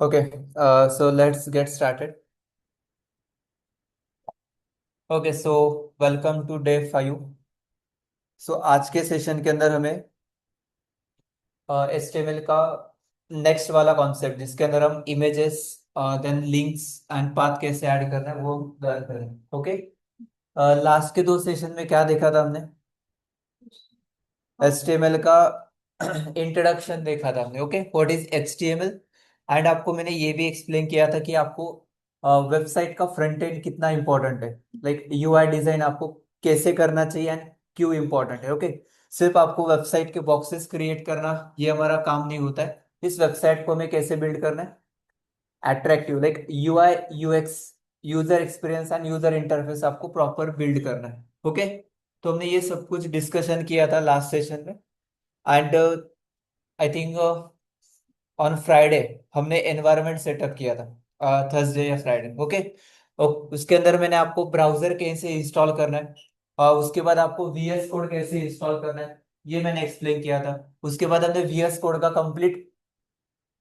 Okay, so let's get started. Okay, so welcome to day 5. So आज के session के अंदर हमें HTML का नेक्स्ट वाला कॉन्सेप्ट जिसके अंदर हम images then links and path कैसे ऐड करना है वो लर्न करेंगे। ओके, लास्ट के दो सेशन में क्या देखा था हमने? HTML का इंट्रोडक्शन देखा था हमने। Okay, what is HTML। And आपको मैंने ये भी एक्सप्लेन किया था कि आपको वेबसाइट का फ्रंट एंड कितना इंपॉर्टेंट है, लाइक यूआई डिजाइन आपको कैसे करना चाहिए एंड क्यों इंपॉर्टेंट है। ओके, सिर्फ आपको वेबसाइट के बॉक्सेस क्रिएट करना ये हमारा काम नहीं होता है। इस वेबसाइट को हमें कैसे बिल्ड करना है attractive, like UI UX, user experience and user interface आपको प्रॉपर बिल्ड करना है। ओके, तो हमने ये सब कुछ डिस्कशन किया था लास्ट सेशन में। And I think on Friday हमने एनवायरनमेंट सेटअप किया था, थर्सडे या फ्राइडे। ओके, और उसके अंदर मैंने आपको ब्राउजर कैसे इंस्टॉल करना है, उसके बाद आपको VS कोड कैसे इंस्टॉल करना है ये मैंने एक्सप्लेन किया था। उसके बाद हमने VS कोड का कंप्लीट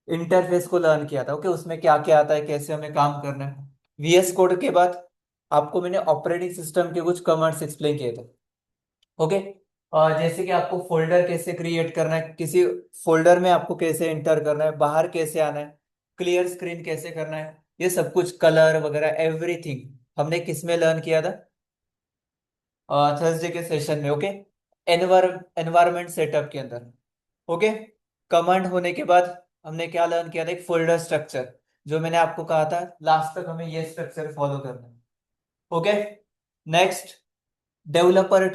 इंटरफेस को लर्न किया था। ओके, उसमें क्या क्या आता है, कैसे हमें काम करना है। VS कोड के बाद आपको मैंने ऑपरेटिंग सिस्टम के कुछ कमांड्स एक्सप्लेन किए थे। ओके, जैसे कि आपको फोल्डर कैसे क्रिएट करना है, किसी फोल्डर में आपको कैसे एंटर करना है, बाहर कैसे आना है, क्लियर स्क्रीन कैसे करना है, ये सब कुछ कलर वगैरह एवरीथिंग हमने किस में लर्न किया था? थर्सडे के सेशन में। ओके, एनवायरमेंट सेटअप के अंदर। ओके, कमांड होने के बाद हमने क्या लर्न किया था? एक फोल्डर स्ट्रक्चर, जो मैंने आपको कहा था लास्ट तक हमें ये स्ट्रक्चर फॉलो करना है। ओके, नेक्स्ट डेवलपर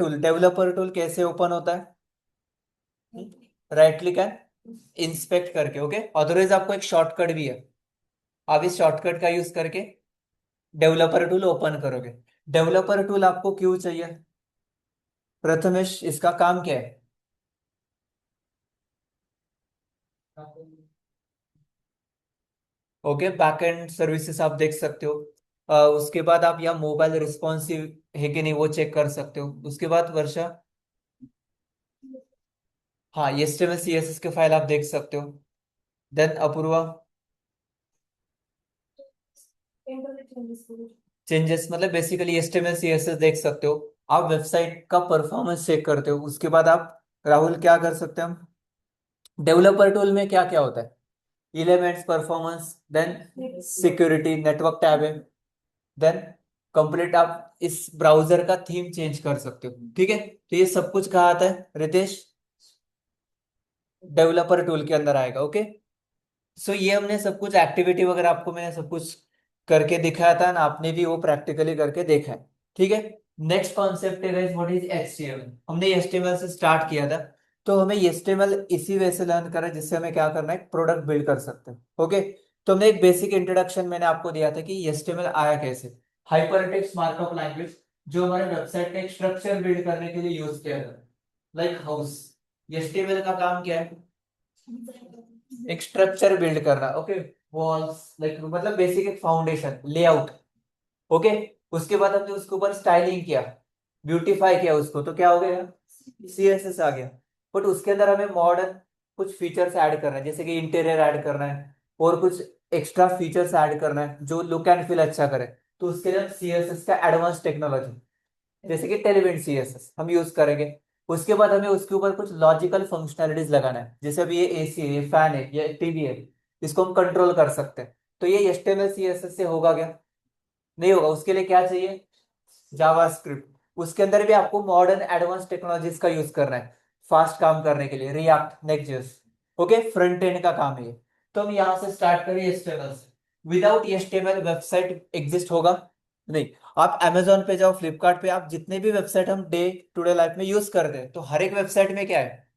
टूल कैसे ओपन होता है? राइट क्लिक एंड इंस्पेक्ट करके। ओके, अदरवाइज आपको एक शॉर्टकट भी है, आप इस शॉर्टकट का यूज करके डेवलपर टूल ओपन करोगे। डेवलपर टूल आपको क्यों चाहिए? प्रथमेश, इसका काम क्या है? ओके, बैकएंड सर्विसेज आप देख सकते हो। उसके बाद आप यहाँ मोबाइल रिस्पॉन्सिव है कि नहीं वो चेक कर सकते हो। उसके बाद वर्षा, हाँ, HTML CSS के फाइल आप देख सकते हो। देन अपूर्वा, चेंजेस मतलब बेसिकली HTML CSS देख सकते हो। आप वेबसाइट का परफॉर्मेंस चेक करते हो। उसके बाद आप राहुल क्या कर सकते हैं हम? डेवलपर टूल में क्या क्या होता है? Elements, performance, then security, network tab है, देन कंप्लीट आप इस ब्राउजर का थीम चेंज कर सकते हो। ठीक है, तो ये सब कुछ कहाँ आता है रितेश? डेवलपर टूल के अंदर आएगा। ओके, सो ये हमने सब कुछ एक्टिविटी वगैरह आपको मैंने सब कुछ करके दिखाया था ना, आपने भी वो प्रैक्टिकली करके देखा है। ठीक है, नेक्स्ट कॉन्सेप्ट है गाइस, व्हाट इज HTML। हमने HTML से स्टार्ट किया था, तो हमें HTML इसी वजह से लर्न करा जिससे हमें क्या करना है, प्रोडक्ट बिल्ड कर सकते हैं। ओके, तो हमने एक बेसिक इंट्रोडक्शन मैंने आपको दिया था कि HTML आया कैसे। हाइपरटेक्स्ट मार्कअप लैंग्वेज, जो हमारे वेबसाइट का एक स्ट्रक्चर बिल्ड करने के लिए यूज किया था, लाइक हाउस। HTML का काम क्या है? एक स्ट्रक्चर बिल्ड करना। ओके, वॉल्स, लाइक मतलब बेसिक एक फाउंडेशन लेआउट। ओके, उसके बाद हमने उसके ऊपर स्टाइलिंग किया, ब्यूटीफाई किया उसको, तो क्या हो गया? CSS आ गया। बट उसके अंदर हमें मॉडर्न कुछ फीचर्स ऐड करना है, जैसे कि इंटीरियर ऐड करना है और कुछ एक्स्ट्रा फीचर्स ऐड करना है जो लुक एंड फील अच्छा करे। तो उसके लिए हम CSS का एडवांस टेक्नोलॉजी, जैसे कि टेलीविजन CSS हम यूज करेंगे। उसके बाद हमें उसके ऊपर कुछ लॉजिकल फंक्शनैलिटीज लगाना है, जैसे अभी ये AC है, ये फैन है, ये टीवी है, इसको हम कंट्रोल कर सकते हैं। तो ये HTML CSS से होगा क्या? नहीं होगा। उसके लिए क्या चाहिए? जावास्क्रिप्ट। उसके अंदर भी आपको मॉडर्न एडवांस टेक्नोलॉजीज का यूज करना है फास्ट काम करने के लिए, react, next. Okay, front end का काम है ये। तो हम यहाँ से स्टार्ट करें HTML से। विदाउट HTML वेबसाइट एग्जिस्ट होगा नहीं। आप Amazon पे जाओ, फ्लिपकार्ट पे, आप जितने भी वेबसाइट हम डे टू डे लाइफ में यूज करते हैं, तो हर एक वेबसाइट में क्या है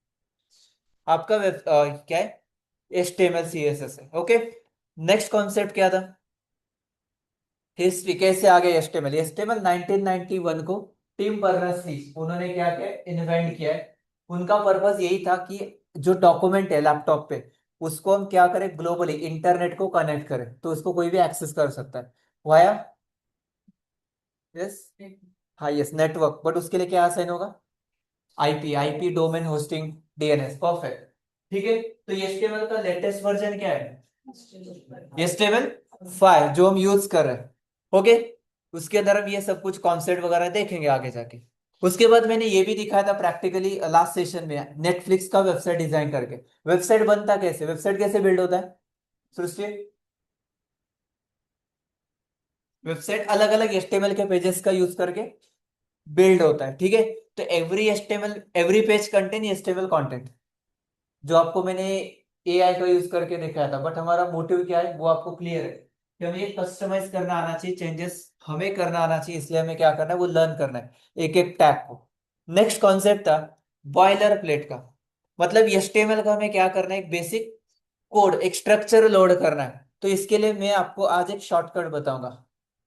आपका क्या है? HTML CSS है। ओके, नेक्स्ट कॉन्सेप्ट क्या था? हिस्ट्री कैसे आ गया HTML? HTML 1991 को टिम बर्नर्स-ली उन्होंने क्या किया, इन्वेंट किया है। उनका पर्पस यही था कि जो डॉक्यूमेंट है लैपटॉप पे, उसको हम क्या करें, ग्लोबली इंटरनेट को कनेक्ट करें तो उसको कोई भी एक्सेस कर सकता है वाया, यस, हाँ यस, नेटवर्क। बट उसके लिए क्या साइन होगा? IP domain hosting DNS। Perfect. ठीक है, तो HTML का लेटेस्ट वर्जन क्या है? HTML5 जो हम यूज कर रहे हैं। ओके, उसके अंदर हम ये सब कुछ कॉन्सेप्ट वगैरह देखेंगे आगे जाके। उसके बाद मैंने ये भी दिखाया था प्रैक्टिकली लास्ट सेशन में, नेटफ्लिक्स का वेबसाइट डिजाइन करके। वेबसाइट बनता कैसे, वेबसाइट कैसे बिल्ड होता है सृष्टि? वेबसाइट अलग अलग HTML के पेजेस का यूज करके बिल्ड होता है, ठीक है। तो every HTML, every page contain HTML content, जो आपको मैंने AI का यूज करके दिखाया था। बट हमारा मोटिव क्या है वो आपको क्लियर है कि हमें ये कस्टमाइज करना आना चाहिए, चेंजेस हमें करना आना चाहिए। इसलिए हमें क्या करना है, वो लर्न करना है एक एक टैग को। नेक्स्ट कॉन्सेप्ट था बॉयलर प्लेट का। मतलब HTML का हमें क्या करना है, एक बेसिक कोड, एक स्ट्रक्चर लोड करना है। तो इसके लिए मैं आपको आज एक शॉर्टकट बताऊंगा।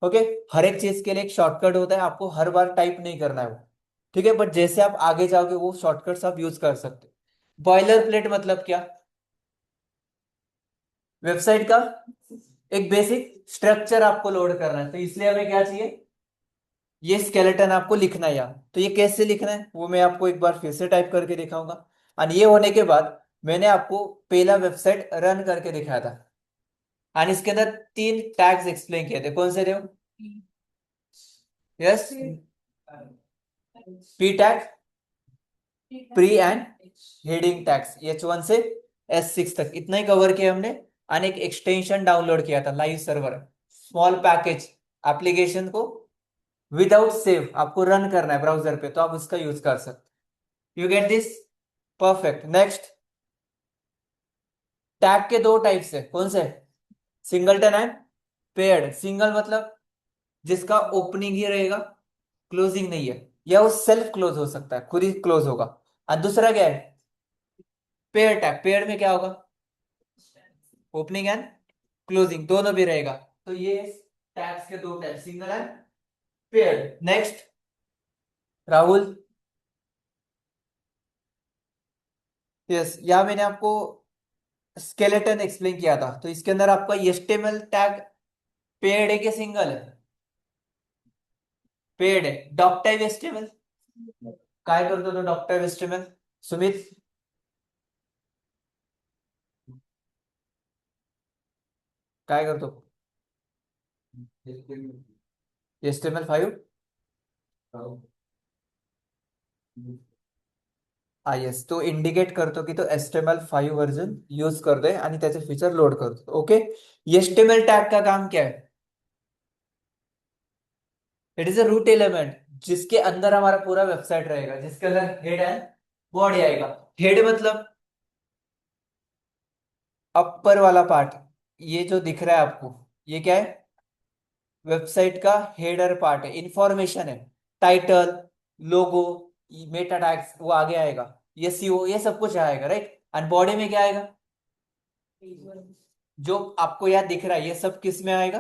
ओके, हर एक चीज के लिए एक शॉर्टकट होता है, आपको हर बार टाइप नहीं करना है वो, ठीक है। बट जैसे आप आगे जाओगे वो शॉर्टकट्स आप यूज कर सकते हो। बॉयलर प्लेट मतलब क्या, वेबसाइट का एक बेसिक स्ट्रक्चर आपको लोड करना है। तो इसलिए हमें क्या चाहिए, ये स्केलेटन आपको लिखना है यहाँ। तो ये कैसे लिखना है वो मैं आपको एक बार फिर से टाइप करके दिखाऊंगा। और ये होने के बाद मैंने आपको पहला वेबसाइट रन करके दिखाया था, और इसके अंदर 3 टैग्स एक्सप्लेन किए थे। कौन से थे वो? Yes, P tag, pre and heading tags, H1 से S6 तक, इतना ही कवर किया हमने। और एक एक्सटेंशन डाउनलोड किया था, live server small package application को विदाउट सेव आपको रन करना है ब्राउजर पे, तो आप उसका यूज कर सकते। You get this? Perfect. Next, tag के दो टाइप्स है। कौन से? Singleton and paired. सिंगल मतलब जिसका ओपनिंग ही रहेगा, क्लोजिंग नहीं है, या वो सेल्फ क्लोज हो सकता है, खुद ही क्लोज होगा। और दूसरा क्या है, पेयर टैग। पेयर में क्या होगा, ओपनिंग एंड क्लोजिंग दोनों भी रहेगा। तो ये टैग्स के दो type, single and pair. Next Rahul. Yes, यहाँ मैंने आपको स्केलेटन एक्सप्लेन किया था। तो इसके अंदर आपका HTML टैग पेयर्ड है कि सिंगल है? पेयर्ड है। डॉक टाइप HTML काय करतो तो डॉक टाइप HTML? सुमित काय करतो? HTML5 यस, तो इंडिकेट करतो की तो HTML5 वर्जन यूज करतोय आणि त्याचे फीचर लोड करतो। ओके, HTML टैग का काम क्या है? It is a root element, जिसके अंदर हमारा पूरा वेबसाइट रहेगा, जिसके अंदर हेड एंड बॉडी आएगा। हेड मतलब अपर वाला पार्ट, ये जो दिख रहा है आपको, ये क्या है? वेबसाइट का हेडर पार्ट है, इंफॉर्मेशन है, टाइटल, लोगो, मेटा टैग्स वो आगे आएगा, ये SEO, ये सब कुछ आएगा, राइट। एंड बॉडी में क्या आएगा, जो आपको यहाँ दिख रहा है ये सब किस में आएगा,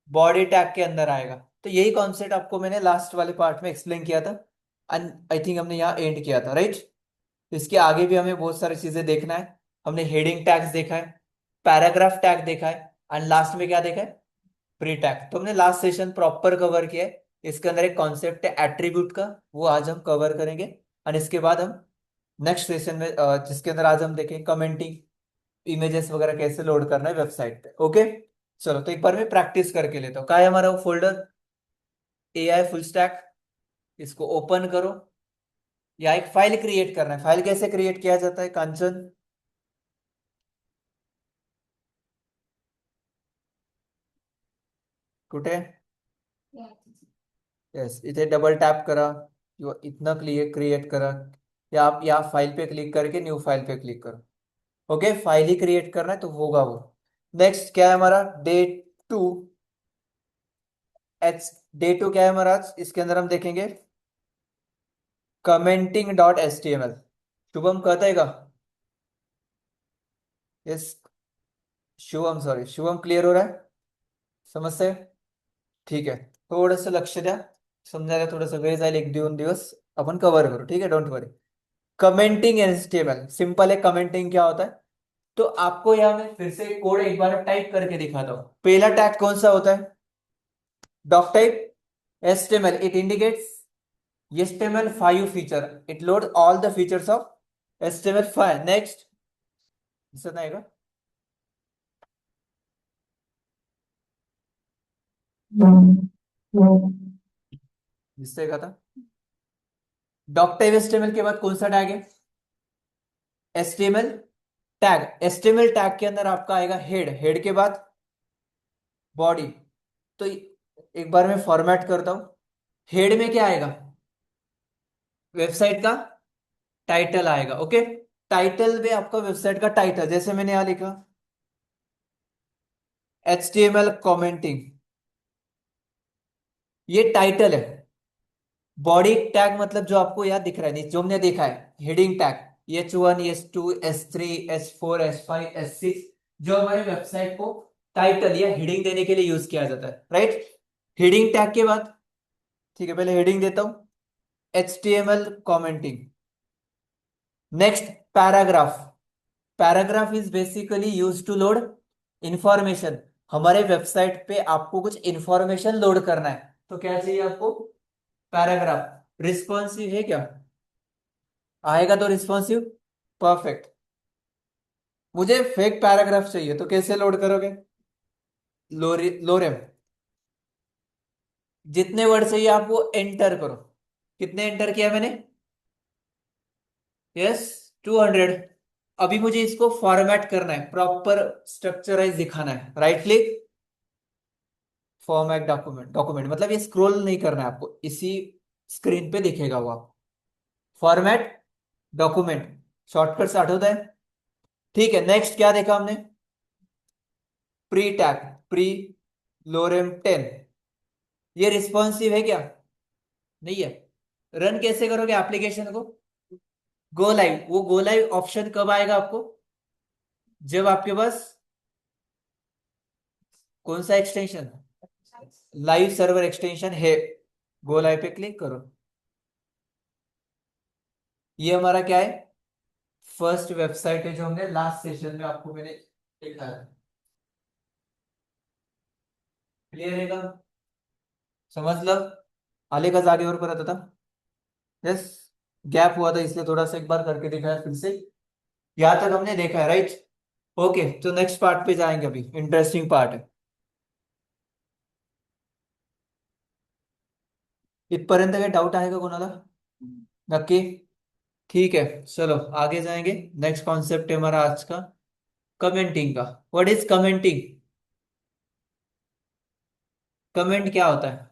बॉडी टैग के अंदर आएगा। तो यही कॉन्सेप्ट आपको मैंने लास्ट वाले पार्ट में एक्सप्लेन किया था, एंड आई थिंक हमने यहाँ एंड किया था, राइट। इसके आगे भी हमें बहुत सारी चीजें देखना है। हमने हेडिंग टैग्स देखा है, पैराग्राफ टैग देखा है, एंड लास्ट में क्या देखा है, प्री टैग। तो हमने लास्ट सेशन प्रॉपर कवर किया है। इसके अंदर एक कॉन्सेप्ट है एट्रीब्यूट का, वो आज हम कवर करेंगे। और इसके बाद हम नेक्स्ट सेशन में जिसके अंदर आज हम देखेंगे कमेंटिंग, इमेजेस वगैरह कैसे लोड करना है वेबसाइट पे। ओके, चलो तो एक बार मैं प्रैक्टिस करके लेता हूँ। क्या है हमारा वो फोल्डर, AI फुल स्टैक। इसको ओपन करो, या एक फाइल क्रिएट करना है। फाइल कैसे क्रिएट किया जाता है कांचन? कुठे? यस, इथे डबल टॅप करा किंवा इथनं क्रिएट करा, या आप या फाइल पे क्लिक करके न्यू फाइल पे क्लिक करो। ओके, फाइल ही क्रिएट करना है तो होगा वो। नेक्स्ट क्या है हमारा, डे 2। डे 2 क्या है हमारा आज, इसके अंदर हम देखेंगे commenting.html। शुभम कहता है? Yes, Shubham, sorry Shubham, clear हो रहा है, समझ से? ठीक आहे, थोडस लक्ष द्या, समजायला थोडस वेळ जाईल, 1-2 दिवस आपण कव्हर करू, ठीक है, don't worry. Commenting HTML simple है। कमेंटिंग क्या होता है, तो आपको यहाँ मैं फिर से कोड एक बार टाइप करके दिखाता हूँ। पहला टैग कौन सा होता है, doc type HTML, it indicates HTML5 feature, it load all the features of HTML5। Next, दिसत नाही का? जिससे कहा था डॉक्टर एचटीएमएल के बाद कौन सा टैग है? HTML tag. एचटीएमएल टैग के अंदर आपका आएगा हेड, हेड के बाद बॉडी। तो एक बार मैं फॉर्मेट करता हूं। हेड में क्या आएगा? वेबसाइट का टाइटल आएगा। ओके, टाइटल में आपका वेबसाइट का टाइटल, जैसे मैंने यहां लिखा HTML कमेंटिंग, ये टाइटल है। बॉडी टैग मतलब जो आपको यहाँ दिख रहा है, जो हमने देखा है heading tag, H1 H2 S3 S4 S5 S6, जो हमारे वेबसाइट को टाइटल या हेडिंग देने के लिए यूज किया जाता है, राइट? हेडिंग टैग के बाद, ठीक है, पहले हेडिंग देता हूं, HTML commenting. Next, paragraph. Paragraph is basically use to load information. हमारे वेबसाइट पे आपको कुछ इंफॉर्मेशन लोड करना है, तो क्या चाहिए आपको? पैराग्राफ। रिस्पॉन्सिव है क्या? आएगा तो रिस्पॉन्सिव, परफेक्ट। मुझे फेक पैराग्राफ चाहिए, तो कैसे लोड करोगे? लोरेम। जितने वर्ड चाहिए आप वो एंटर करो। कितने एंटर किया मैंने? यस, 200। अभी मुझे इसको फॉर्मेट करना है, प्रॉपर स्ट्रक्चराइज दिखाना है, right click, format document. Document मतलब ये स्क्रॉल नहीं करना है आपको, इसी स्क्रीन पे दिखेगा वो आप। फॉर्मेट डॉक्यूमेंट, शॉर्टकट स्टार्ट होता है। ठीक है, नेक्स्ट क्या देखा हमने? प्री टैग, प्री लोरेम 10। ये रिस्पॉन्सिव है क्या? नहीं है। रन कैसे करोगे एप्लीकेशन को? Go live. वो गो लाइव ऑप्शन कब आएगा आपको? जब आपके पास कौन सा एक्सटेंशन? लाइव सर्वर एक्सटेंशन है। गो लाइव पे क्लिक करो। ये हमारा क्या है? फर्स्ट वेबसाइट है, जो हमने लास्ट सेशन में आपको मैंने दिखाया है। क्लियर है का? समझ लो। आले का आगे और पर आता था। यस, गैप हुआ था इसलिए थोड़ा सा एक बार करके दिखाया फिर से। यहां तक हमने देखा है, राइट? ओके, तो नेक्स्ट पार्ट पे जाएंगे, अभी इंटरेस्टिंग पार्ट है। इथपर्यंत काय डाऊट आहे का कोणाला? नक्की? ठीक है, चलो आगे जाएंगे। नेक्स्ट कॉन्सेप्ट है हमारा आज का कमेंटिंग का। What is commenting? कमेंट क्या होता है?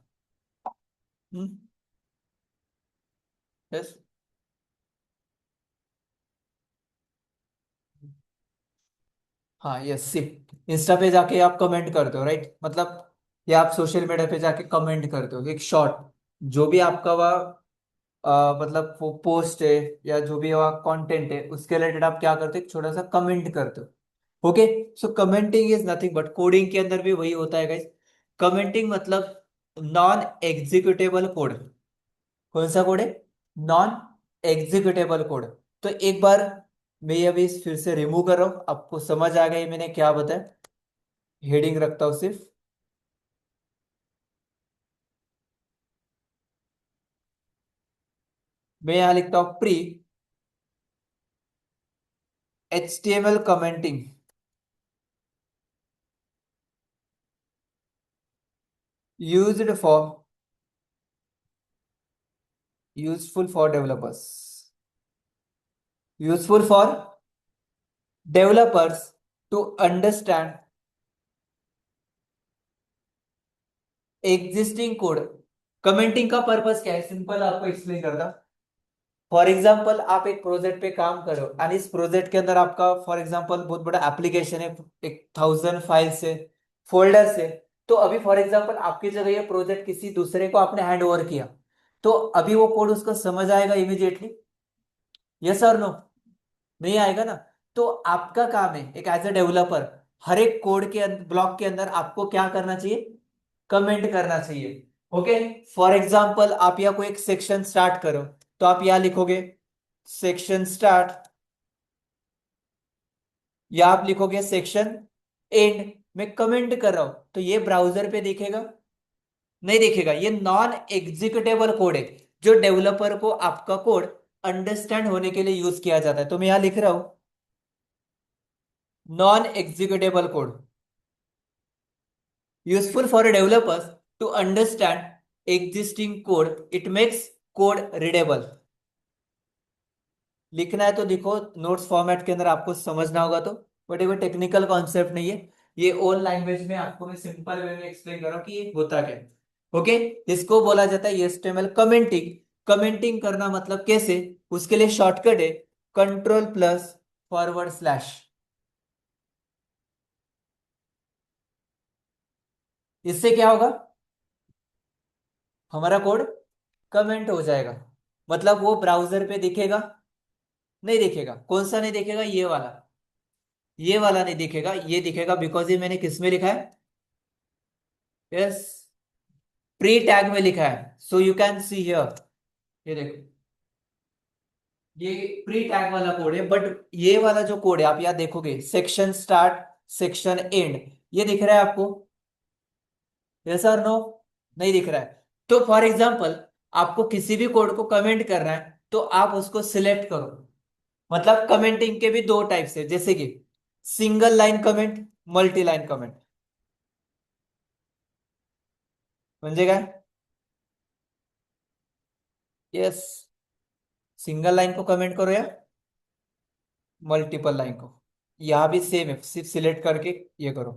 यस। हाँ, यस, सी। इंस्टा पे जाके आप कमेंट करते हो, राइट? मतलब या आप सोशल मीडिया पे जाके कमेंट करते हो एक शॉर्ट, जो भी आपका वह मतलब वो पोस्ट है या जो भी वह कंटेंट है, उसके रिलेटेड आप क्या करते हो? एक छोटा सा कमेंट करते हो। Okay, so commenting is nothing but, coding के अंदर भी वही होता है गाइस। कमेंटिंग मतलब नॉन एग्जीक्यूटेबल कोड। कौन सा कोड है? Non executable code. तो एक बार मैं ये अभी फिर से रिमूव कर रहा हूं, आपको समझ आ गया ये मैंने क्या बताया। हेडिंग रखता हूं सिर्फ। मैं यहां लिखता हूं pre HTML commenting used for, useful for developers, useful for developers to understand existing code. Commenting का पर्पस क्या है? सिंपल आपको एक्सप्लेन करता। फॉर एग्जाम्पल आप एक प्रोजेक्ट पे काम करो और इस प्रोजेक्ट के अंदर आपका फॉर एग्जाम्पल बहुत बड़ा एप्लीकेशन है, 1000 फाइल से, फोल्डर से। तो अभी फॉर एग्जाम्पल आपकी जगह ये प्रोजेक्ट किसी दूसरे को आपने हैंड ओवर किया, तो अभी वो कोड उसको समझ आएगा इमीडिएटली? यस और नो? नहीं आएगा ना। तो आपका काम है एक एज ए डेवलपर, हर एक कोड के ब्लॉक के अंदर आपको क्या करना चाहिए? कमेंट करना चाहिए। ओके, फॉर एग्जाम्पल आप यहाँ कोई एक सेक्शन स्टार्ट करो, तो आप यहाँ लिखोगे सेक्शन स्टार्ट, या आप लिखोगे सेक्शन एंड। मैं कमेंट कर रहा हूं, तो ये ब्राउजर पे दिखेगा? नहीं दिखेगा। ये नॉन एग्जीक्यूटेबल कोड है, जो डेवलपर को आपका कोड अंडरस्टैंड होने के लिए यूज किया जाता है। तो मैं यहां लिख रहा हूं non executable code useful for developers to understand existing code it makes code readable. लिखना है तो लिखो, नोट्स फॉर्मेट के अंदर आपको समझना होगा तो, बट ये कोई टेक्निकल कॉन्सेप्ट नहीं है। ये ओन लैंग्वेज में आपको मैं सिंपल वे में एक्सप्लेन कर रहा हूँ कि ये होता क्या है। ओके। इसको बोला जाता है एचटीएमएल कमेंटिंग। कमेंटिंग करना मतलब कैसे, उसके लिए शॉर्टकट है कंट्रोल प्लस फॉरवर्ड स्लैश। इससे क्या होगा, हमारा कोड कमेंट हो जाएगा। मतलब वो ब्राउजर पे दिखेगा, नहीं दिखेगा। कौन सा नहीं दिखेगा, ये वाला, ये वाला नहीं दिखेगा, ये दिखेगा बिकॉज ये मैंने किस में लिखा है, यस, प्री टैग में लिखा है। So you can see here, ये देखो, ये प्री टैग वाला कोड है। बट ये वाला जो कोड है आप यहाँ देखोगे, सेक्शन स्टार्ट, सेक्शन एंड, ये दिख रहा है आपको, यस और नो, नहीं दिख रहा है। तो फॉर एग्जाम्पल आपको किसी भी कोड को कमेंट करना है तो आप उसको सिलेक्ट करो। मतलब कमेंटिंग के भी दो टाइप्स है, जैसे कि single line comment, multi line comment. म्हणजे काय, यस, सिंगल लाइन को कमेंट करो या मल्टीपल लाइन को, यहां भी सेम है, सिर्फ सिलेक्ट करके ये करो।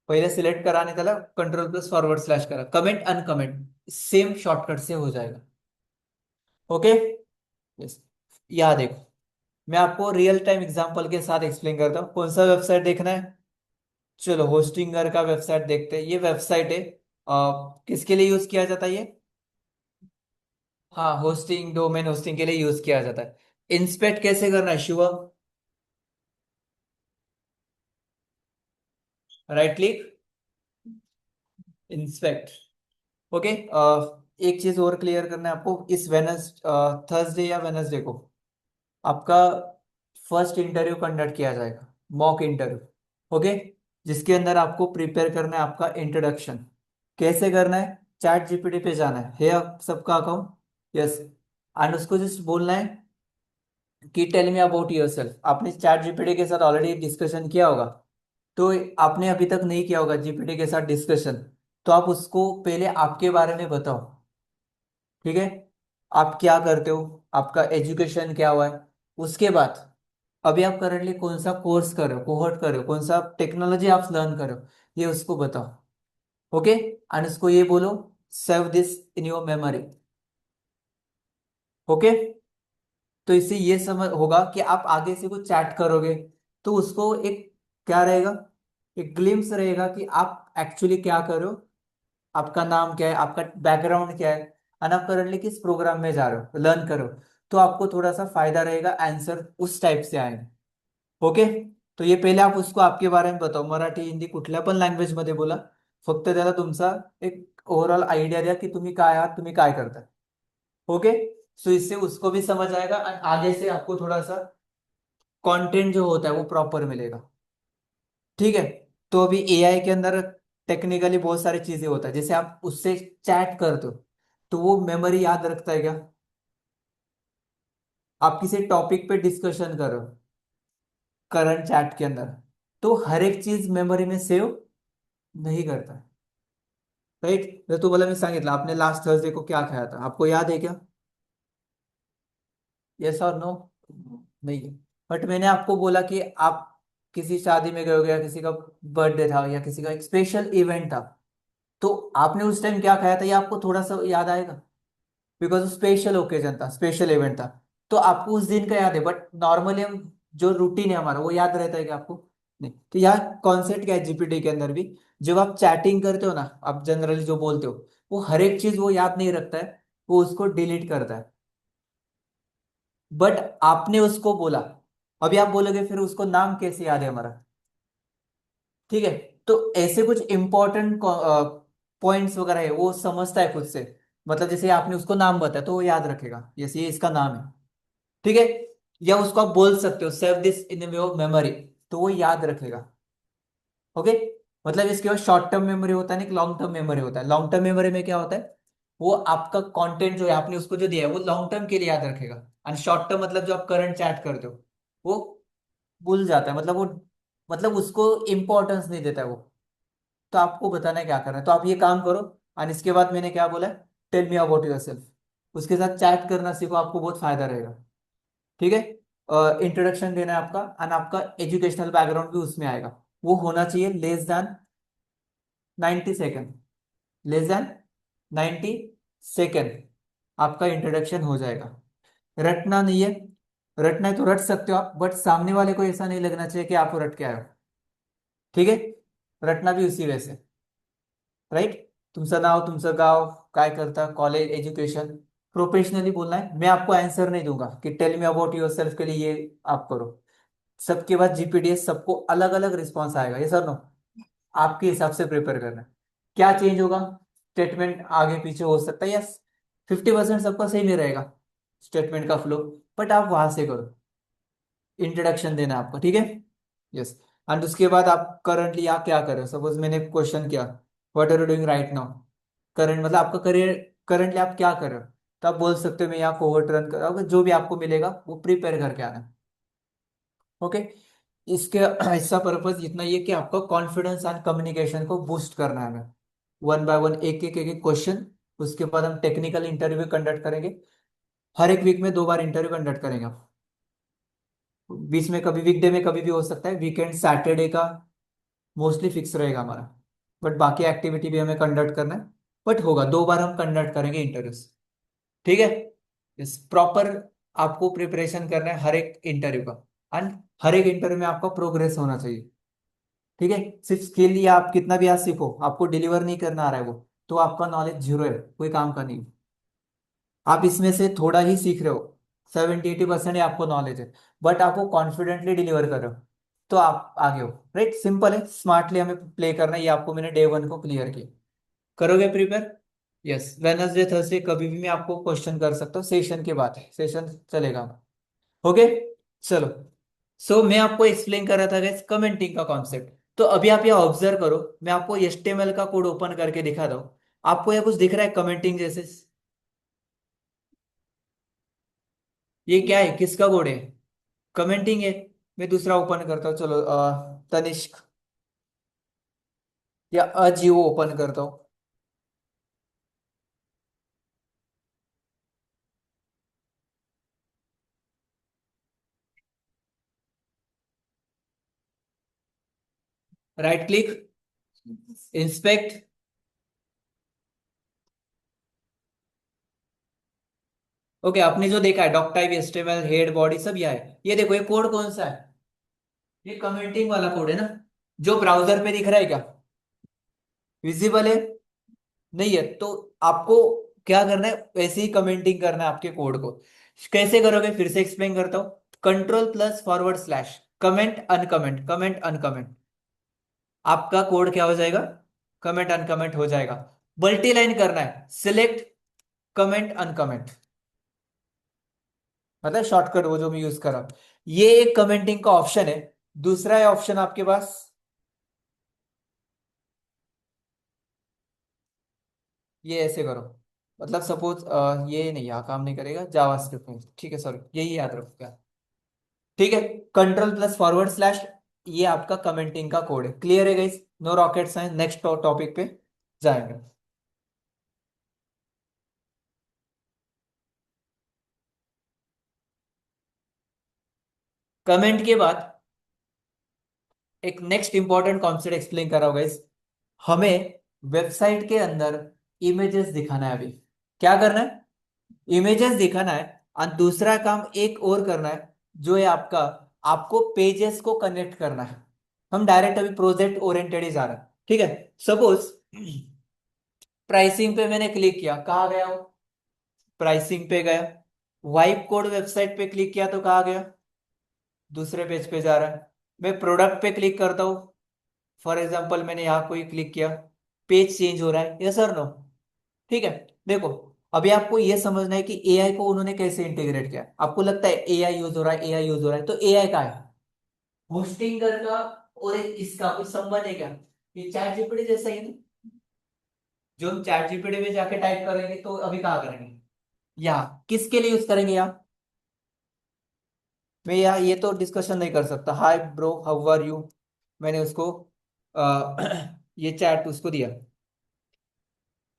पहले सिलेक्ट कराने त्याला कंट्रोल प्लस फॉरवर्ड स्लैश करा, कमेंट अनकमेंट सेम शॉर्टकट से हो जाएगा। Okay, yes. यहाँ देखो, मैं आपको रियल टाइम एग्जांपल के साथ एक्सप्लेन करता हूँ। कौन सा वेबसाइट देखना है, चलो होस्टिंगर का वेबसाइट देखते हैं। ये वेबसाइट है, किसके लिए यूज किया जाता है ये, हाँ, होस्टिंग, डोमेन होस्टिंग के लिए यूज किया जाता है। इंस्पेक्ट कैसे करना है Shivam, right click, inspect. Okay. एक चीज और क्लियर करना है आपको, इस वेनस थर्सडे या वेनसडे को आपका फर्स्ट इंटरव्यू कंडक्ट किया जाएगा, मॉक इंटरव्यू। ओके, जिसके अंदर आपको प्रिपेयर करना है आपका इंट्रोडक्शन। कैसे करना है, चैट जीपीटी पे जाना है आप सबका अकाउंट, यस, एंड उसको जस्ट बोलना है कि टेल मी अबाउट योरसेल्फ। आपने चैट जीपीटी के साथ ऑलरेडी डिस्कशन किया होगा, तो आपने अभी तक नहीं किया होगा जीपीटी के साथ डिस्कशन, तो आप उसको पहले आपके बारे में बताओ। ठीक है, आप क्या करते हो, आपका एजुकेशन क्या हुआ है, उसके बाद अभी आप करंटली कौन सा कोर्स कर रहे हो, कोहोर्ट कर रहे हो, कौन सा टेक्नोलॉजी आप लर्न कर रहे हो, ये उसको बताओ। ओके, एंड उसको ये बोलो save this in your memory. Okay, तो इससे ये समझ होगा कि आप आगे से कुछ चैट करोगे तो उसको एक क्या रहेगा, एक ग्लिम्स रहेगा कि आप एक्चुअली क्या करो, आपका नाम क्या है, आपका बैकग्राउंड क्या है, एंड आप करंटली किस प्रोग्राम में जा रहे हो, लर्न करो। तो आपको थोड़ा सा फायदा रहेगा, आंसर उस टाइप से आएंगे। ओके, तो ये पहले आप उसको आपके बारे में बताओ, मराठी हिंदी कुठल्या पण लँग्वेज मध्ये बोला, फक्त त्याला तुमचा एक ओव्हरऑल आयडिया द्या की तुम्ही काय आहात, तुम्ही काय करता। ओके, सो इससे उसको भी समझ आएगा और आगे से आपको थोड़ा सा कंटेंट जो होता है वो प्रॉपर मिलेगा। ठीक है, तो अभी एआई के अंदर टेक्निकली बहुत सारी चीजें होता है, जैसे आप उससे चैट करते हो तो वो मेमोरी याद रखता है क्या, आप किसी टॉपिक पे डिस्कशन करो करंट चैट के अंदर, तो हर एक चीज मेमोरी में सेव नहीं करता है। राइट, तो बोला मैं सांगितलं आपने लास्ट थर्सडे को क्या खाया था, आपको याद है क्या, यस और नो, नहीं है। बट मैंने आपको बोला कि आप किसी शादी में गए हो, या किसी का बर्थडे था, या किसी का एक स्पेशल इवेंट था, तो आपने उस टाइम क्या खाया था, ये आपको थोड़ा सा याद आएगा, बिकॉज स्पेशल ओकेजन था, स्पेशल इवेंट था, तो आपको उस दिन का याद है। बट नॉर्मली हम जो रूटीन है हमारा वो याद रहता है कि आपको, नहीं। तो यहाँ कॉन्सेप्ट क्या है जीपीटी के अंदर भी, जब आप चैटिंग करते हो ना, आप जनरली जो बोलते हो वो हर एक चीज वो याद नहीं रखता है, वो उसको डिलीट करता है। बट आपने उसको बोला, अभी आप बोलोगे फिर उसको नाम कैसे याद है हमारा, ठीक है। तो ऐसे कुछ इंपॉर्टेंट पॉइंट्स वगैरह है वो समझता है खुद से। मतलब जैसे आपने उसको नाम बताया तो वो याद रखेगा, यस ये इसका नाम है, ठीक है। या उसको आप बोल सकते हो save this in your memory, तो वो याद रखेगा। ओके, मतलब इसके बाद शॉर्ट टर्म मेमोरी होता है ना, एक लॉन्ग टर्म मेमोरी होता है। लॉन्ग टर्म मेमोरी में क्या होता है, वो आपका कंटेंट जो है आपने उसको जो दिया है वो लॉन्ग टर्म के लिए याद रखेगा। एंड शॉर्ट टर्म मतलब जो आप करंट चैट करते हो वो भूल जाता है, मतलब वो मतलब उसको इम्पोर्टेंस नहीं देता है वो। तो आपको बताना है क्या करना है, तो आप ये काम करो। और इसके बाद मैंने क्या बोला, tell me about yourself. उसके साथ चैट करना सीखो, आपको बहुत फायदा रहेगा। ठीक है। इंट्रोडक्शन देना है आपका, और आपका एजुकेशनल बैकग्राउंड भी उसमें आएगा। वो होना चाहिए less than 90 second. Less than 90 second आपका इंट्रोडक्शन हो जाएगा। रटना नहीं है। रटना है तो रट सकते हो आप, बट सामने वाले को ऐसा नहीं लगना चाहिए कि आप रट के आए हो। ठीक है। रटना भी उसी वैसे। राईट। तुमचं नाव, तुमचं गाव, काय करता, कॉलेज, एज्युकेशन, प्रोफेशनली बोलना है। मैं आपको आंसर नहीं दूंगा कि tell me about yourself के लिए ये आप करो। सबके बाद जीपीडीएस, सबको अलग अलग रिस्पॉन्स आएगा, ये सर नो। आपके हिसाब से प्रिपेयर करना है। क्या चेंज होगा, स्टेटमेंट आगे पीछे हो सकता है, यस। 50% सबका सही में रहेगा स्टेटमेंट का फ्लो, बट आप वहां से करो। इंट्रोडक्शन देना है आपको, ठीक है। यस। एंड उसके बाद आप करंटली आप क्या कर रहे हो, सपोज मैंने क्वेश्चन किया, what are you doing right now. Current मतलब आपका करियर, करंटली आप क्या कर रहे हो। तो आप बोल सकते हो मैं यहाँ कोवर्ट रन कर रहा हूँ, जो भी आपको मिलेगा वो प्रिपेयर करके आना। ओके। इसके इसका पर्पज इतना ही है कि आपका कॉन्फिडेंस एंड कम्युनिकेशन को बूस्ट करना है हमें। वन बाय वन, एक एक क्वेश्चन। उसके बाद हम टेक्निकल इंटरव्यू कंडक्ट करेंगे। हर एक वीक में 2 बार इंटरव्यू कंडक्ट करेंगे। बीच में कभी वीकडे में कभी भी हो सकता है, वीकेंड सैटरडे का मोस्टली फिक्स रहेगा हमारा। बट बाकी एक्टिविटी भी हमें कंडक्ट करना है। बट होगा 2 बार हम कंडक्ट करेंगे इंटरव्यूज। ठीक है। इस प्रॉपर आपको प्रिपरेशन करना है हर एक इंटरव्यू का। एंड हर एक इंटरव्यू में आपका प्रोग्रेस होना चाहिए। ठीक है। सिर्फ स्किल या आप कितना भी आज सीखो, आपको डिलीवर नहीं करना आ रहा है वो, तो आपका नॉलेज जीरो है, कोई काम का नहीं। आप इसमें से थोड़ा ही सीख रहे हो, 70-80% ही आपको नॉलेज है, बट आपको कॉन्फिडेंटली डिलीवर कर रहे हो, तो आप आगे हो। राइट, सिंपल है, स्मार्टली हमें प्ले करना है, ये आपको मैंने डे 1 को क्लियर किया। करोगे प्रिपेयर। यस, वेनसडे थर्सडे कभी भी मैं आपको क्वेश्चन कर सकता हूँ, सेशन के बाद है, सेशन चलेगा। ओके। चलो। सो मैं आपको एक्सप्लेन कर रहा था गाइस कमेंटिंग का कॉन्सेप्ट। तो अभी आप यहाँ ऑब्जर्व करो, मैं आपको HTML का कोड ओपन करके दिखा रहा हूँ। आपको यहाँ कुछ दिख रहा है कमेंटिंग जैसे। ये क्या है, किसका कोड है, कमेंटिंग है। मैं दूसरा ओपन करता हूँ, चलो तनिष्क या अजीओ ओपन करता हूँ। Right click, inspect. ओके, आपने जो देखा है doc type, HTML, head, body, सब यह है। ये देखो, ये कोड कौन सा है, ये कमेंटिंग वाला कोड है ना, जो ब्राउजर पे दिख रहा है क्या, विजिबल है। नहीं है तो आपको क्या करना है, वैसे ही कमेंटिंग करना है आपके कोड को। कैसे करोगे, फिर से एक्सप्लेन करता हूँ। Control+// comment uncomment, comment uncomment, आपका कोड क्या हो जाएगा, कमेंट अनकमेंट हो जाएगा। मल्टी लाइन करना है, सिलेक्ट कमेंट अनकमेंट, मतलब शॉर्टकट वो जो मैं यूज कर रहा हूं। ये एक कमेंटिंग का ऑप्शन है। दूसरा है ऑप्शन आपके पास, ये ऐसे करो। मतलब सपोज ये नहीं, यहाँ काम नहीं करेगा, जावास्क्रिप्ट में, ठीक है, सॉरी, यही याद रखो। ठीक है। कंट्रोल+// ये आपका कमेंटिंग का कोड है। क्लियर है guys, no rocket science. Next topic पे जाएंगे। कमेंट के बाद एक नेक्स्ट इंपॉर्टेंट कॉन्सेप्ट एक्सप्लेन कर रहा हूँ गाइस। हमें वेबसाइट के अंदर इमेजेस दिखाना है अभी। क्या करना है, इमेजेस दिखाना है। और दूसरा काम एक और करना है, जो है आपका, आपको पेजेस को कनेक्ट करना है। हम डायरेक्ट अभी प्रोजेक्ट ओरिएंटेड ही जा रहे हैं। ठीक है। सपोज प्राइसिंग पे मैंने क्लिक किया, कहाँ गया वो, प्राइसिंग पे गया। वाइप कोड वेबसाइट पे क्लिक किया तो कहाँ गया, दूसरे पेज पे जा रहा है। मैं प्रोडक्ट पे क्लिक करता हूँ, फॉर एग्जांपल मैंने यहाँ कोई क्लिक किया, पेज चेंज हो रहा है, यस और नो। ठीक है। देखो, अभी आपको यह समझना है कि एआई को उन्होंने कैसे इंटीग्रेट किया। आपको लगता है एआई यूज हो रहा है, एआई यूज हो रहा है, तो एआई का है होस्टिंगर का, और एक इसका कुछ संबंध है क्या, ये चैट जीपीटी जैसा ही है ना। जो हम चैट जीपीटी में जाके टाइप करेंगे तो अभी कहाँ करेंगे, यहाँ किसके लिए यूज करेंगे यहाँ। मैं यहाँ ये तो डिस्कशन नहीं कर सकता, hi bro how are you, मैंने उसको ये चैट उसको दिया,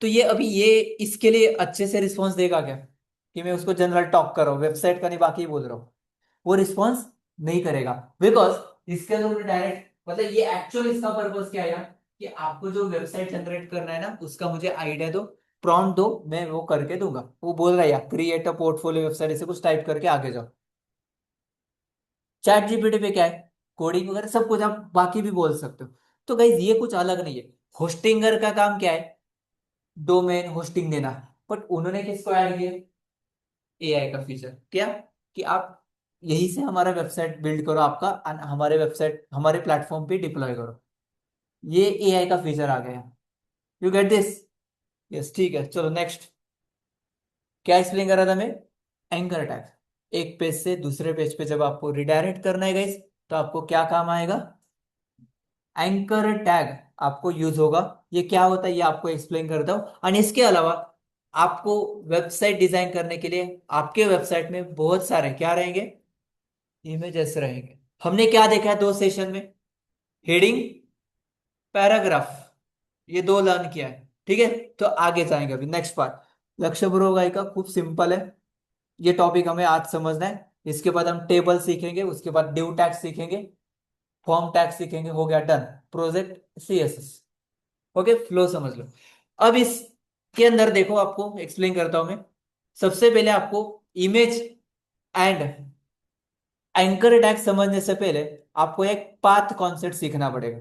तो ये अभी ये इसके लिए अच्छे से रिस्पॉन्स देगा क्या, कि मैं उसको जनरल टॉक कर रहा हूँ, वेबसाइट का नहीं बाकी बोल रहा हूँ, वो रिस्पॉन्स नहीं करेगा। बिकॉज इसके अंदर उन्होंने डायरेक्ट मतलब ये एक्चुअल इसका पर्पस क्या है यार, कि आपको जो वेबसाइट जनरेट करना है ना उसका मुझे आइडिया दो, प्रॉम्प्ट दो, मैं वो करके दूंगा। वो बोल रहा है यार क्रिएट अ पोर्टफोलियो वेबसाइट, ऐसे कुछ टाइप करके आगे जाओ। चैट जीपीटी पे क्या है, कोडिंग वगैरह सब कुछ आप बाकी भी बोल सकते हो। तो गाइज ये कुछ अलग नहीं है। होस्टिंगर का काम क्या है, डोमेन होस्टिंग देना। बट उन्होंने किसको ऐड किया, एआई का फीचर, क्या कि आप यहीं से हमारा वेबसाइट बिल्ड करो आपका, and हमारे वेबसाइट हमारे प्लेटफॉर्म पे डिप्लॉय करो। ये एआई का फीचर आ गया। You get this? यस, ठीक है, चलो नेक्स्ट। क्या एक्सप्लेन कर रहा था मैं, एंकर टैग। एक पेज से दूसरे पेज पे जब आपको रिडायरेक्ट करना है गाइस, तो आपको क्या काम आएगा, एंकर टैग आपको यूज होगा। ये क्या होता है ये आपको एक्सप्लेन करता हूँ। और इसके अलावा आपको वेबसाइट डिजाइन करने के लिए आपके वेबसाइट में बहुत सारे क्या रहेंगे, इमेजेस रहेंगे। हमने क्या देखा है 2 सेशन में, हेडिंग, पैराग्राफ, ये 2 लर्न किया है। ठीक है, तो आगे जाएंगे अभी नेक्स्ट पार्ट। लक्ष्य पूर्वक का खूब सिंपल है, ये टॉपिक हमें आज समझना है। इसके बाद हम टेबल सीखेंगे, उसके बाद ड्यू टैग सीखेंगे, फॉर्म टैग सीखेंगे, हो गया done. Project CSS, okay, flow समझ लो। अब इसके अंदर देखो, आपको एक्सप्लेन करता हूं मैं। सबसे पहले आपको इमेज एंड एंकर टैग समझने से पहले आपको एक पाथ कॉन्सेप्ट सीखना पड़ेगा।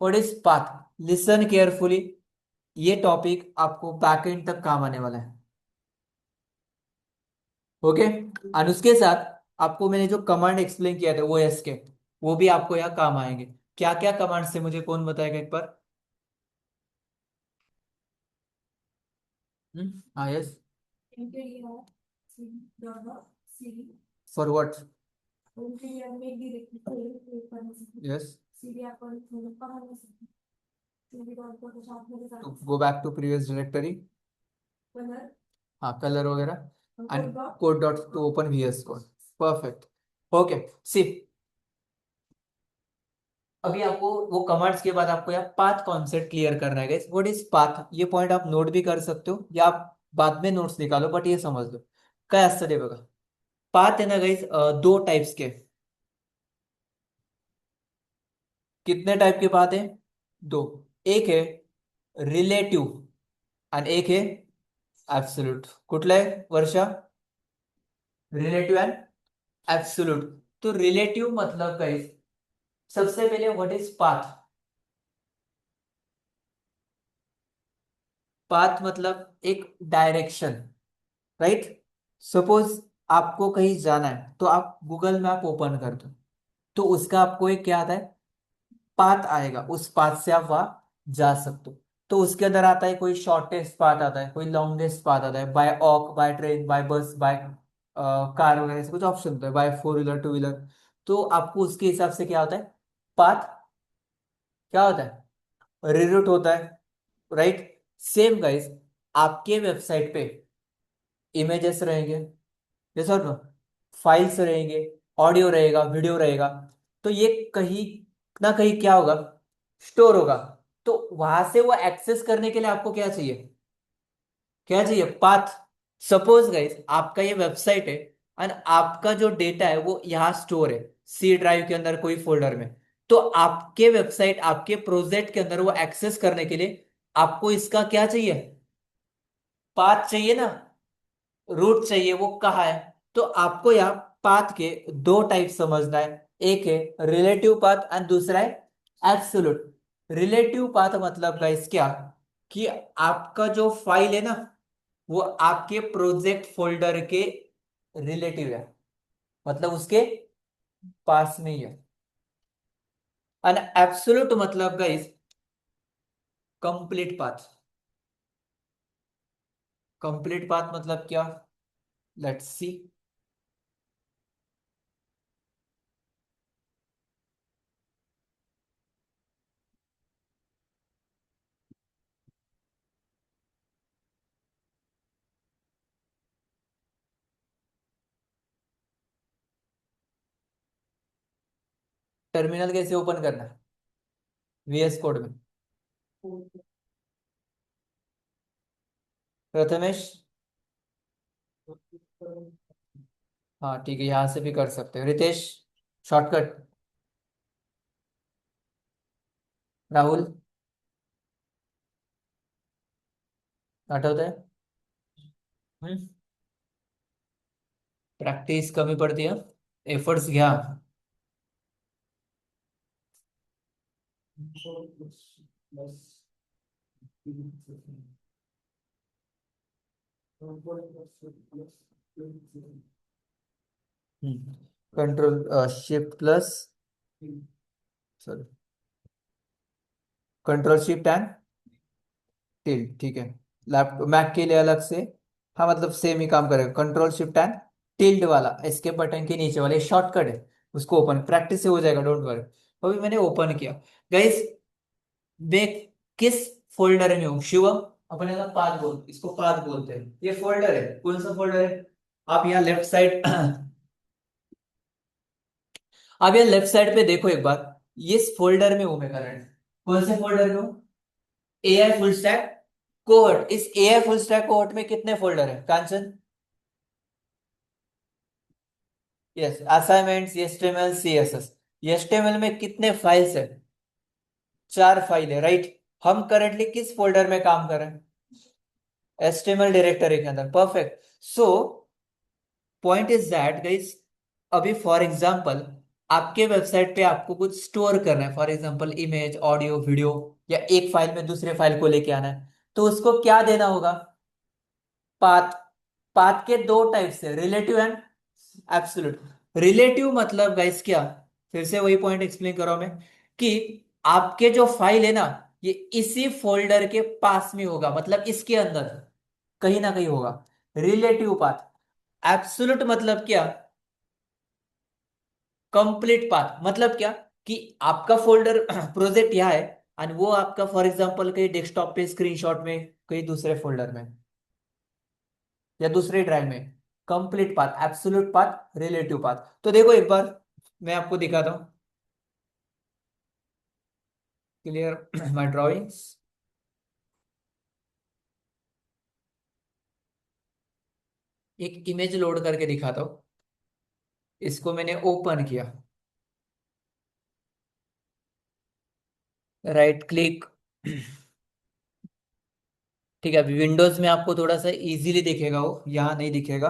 What is path, listen carefully, ये टॉपिक आपको बैकएंड तक काम आने वाला है। ओके, और उसके साथ आपको मैंने जो कमांड एक्सप्लेन किया था वो एस के, वो भी आपको यहाँ काम आएंगे। क्या क्या कमांड से मुझे कौन बताएगा एक बार? हाँ, yes, for what, yes, go back to previous directory, हाँ, कलर वगैरह, and code dot to open VS code. Perfect, okay. See, अभी आपको वो कमांड्स के बाद आपको यहाँ पाथ कॉन्सेप्ट क्लियर करना है गाइस। व्हाट इज पाथ, ये पॉइंट आप नोट भी कर सकते हो या आप बाद में नोट्स निकालो, बट ये समझ लो काय असतं ते बघा। पाथ है ना गाइस, 2 टाइप्स के। कितने टाइप के पाथ है, 2। एक है रिलेटिव आणि एक है एब्सोल्यूट। कुठला आहे वर्षा, रिलेटिव एंड एब्सोल्यूट। तो रिलेटिव मतलब गाइस, सबसे पहले व्हाट इज पाथ। पाथ मतलब एक डायरेक्शन, राइट। सपोज आपको कहीं जाना है तो आप गूगल मैप ओपन कर दो, तो उसका आपको एक क्या आता है, पाथ आएगा, उस पाथ से आप वहां जा सकते हो। तो उसके अंदर आता है, कोई शॉर्टेस्ट पाथ आता है, कोई लॉन्गेस्ट पाथ आता है, बाय ऑक, बाय ट्रेन, बाय बस, बाय कार वगैरह से कुछ ऑप्शन होता है, बाय 4 व्हीलर, 2 व्हीलर। तो आपको उसके हिसाब से क्या होता है, पाथ क्या होता है, रिरूट होता है, राइट। सेम गाइस, आपके वेबसाइट पे इमेजेस रहेंगे, यस और नो, फाइल्स रहेंगे, ऑडियो रहेगा, वीडियो रहेगा। तो ये कहीं ना कहीं क्या होगा, स्टोर होगा। तो वहां से वो एक्सेस करने के लिए आपको क्या चाहिए, क्या चाहिए, पाथ। सपोज गाइस आपका ये वेबसाइट है, और आपका जो डेटा है वो यहाँ स्टोर है, सी ड्राइव के अंदर कोई फोल्डर में। तो आपके वेबसाइट आपके प्रोजेक्ट के अंदर वो एक्सेस करने के लिए आपको इसका क्या चाहिए, पाथ चाहिए ना, रूट चाहिए, वो कहाँ है। तो आपको यहाँ पाथ के 2 टाइप समझना है, एक है रिलेटिव पाथ एंड दूसरा है एब्सोल्यूट। रिलेटिव पाथ मतलब गाइस क्या, कि आपका जो फाइल है ना वो आपके प्रोजेक्ट फोल्डर के रिलेटिव है, मतलब उसके पास में ही है। एंड एब्सोल्यूट मतलब guys complete path. Complete path मतलब क्या, लेट्स सी। टर्मिनल कैसे ओपन करना है VS कोड में? प्रथमेश। हाँ ठीक है, यहाँ से भी कर सकते हो। रितेश, शॉर्टकट। राहुल, आठवत है? हम्म। प्रैक्टिस कमी पड़ती है, एफर्ट्स घ्या। Control shift plus, sorry, control shift and tilt, ठीक है। लैपटॉप मैक के लिए अलग से। हाँ मतलब सेम ही काम करेगा, कंट्रोल शिफ्ट एंड टिल्ट वाला एस्केप बटन के नीचे वाला शॉर्टकट है, उसको ओपन प्रैक्टिस से हो जाएगा, डोंट वरी। अभी मैंने ओपन किया गाइस, देख किस फोल्डर में हूँ शिवम। अपने का पाथ बोल, इसको पाथ बोलते हैं, ये फोल्डर है, कौन सा फोल्डर है? आप यहाँ लेफ्ट साइड आप यहाँ लेफ्ट साइड पे देखो एक बार, इस फोल्डर में हूँ मैं करंट। कौन से फोल्डर में हूँ? AI full stack code. इस AI फुल स्टैक कोड में कितने फोल्डर है Kanchan? Yes, assignments, HTML, CSS। HTML में कितने फाइल्स है? 4 फाइल है, राइट। हम करंटली किस फोल्डर में काम कर रहे हैं? HTML डायरेक्टरी के अंदर, perfect. So point is that guys, अभी फॉर एग्जांपल आपके वेबसाइट पे आपको कुछ स्टोर करना है, for example image, audio, video, या एक फाइल में दूसरे फाइल को लेके आना है, तो उसको क्या देना होगा? पाथ। पाथ के दो टाइप से, रिलेटिव एंड एब्सोल्यूट। रिलेटिव मतलब गाइस क्या, फिर से वही पॉइंट एक्सप्लेन करो मैं, कि आपके जो फाइल है ना, ये इसी फोल्डर के पास में होगा, मतलब इसके अंदर कहीं ना कहीं होगा, रिलेटिव पाथ। एब्सोल्यूट मतलब क्या? कंप्लीट पाथ मतलब क्या, कि आपका फोल्डर प्रोजेक्ट यहाँ है, और वो आपका फॉर एग्जांपल कहीं डेस्कटॉप पे स्क्रीनशॉट में, कहीं दूसरे फोल्डर में, या दूसरे ड्राइव में। Complete path, absolute path, relative path. तो देखो एक बार मैं आपको दिखाता हूँ, क्लियर माय ड्राइंग्स। एक इमेज लोड करके दिखाता हूँ, इसको मैंने ओपन किया, राइट क्लिक। ठीक है, अभी विंडोज में आपको थोड़ा सा इजीली दिखेगा, वो यहाँ नहीं दिखेगा।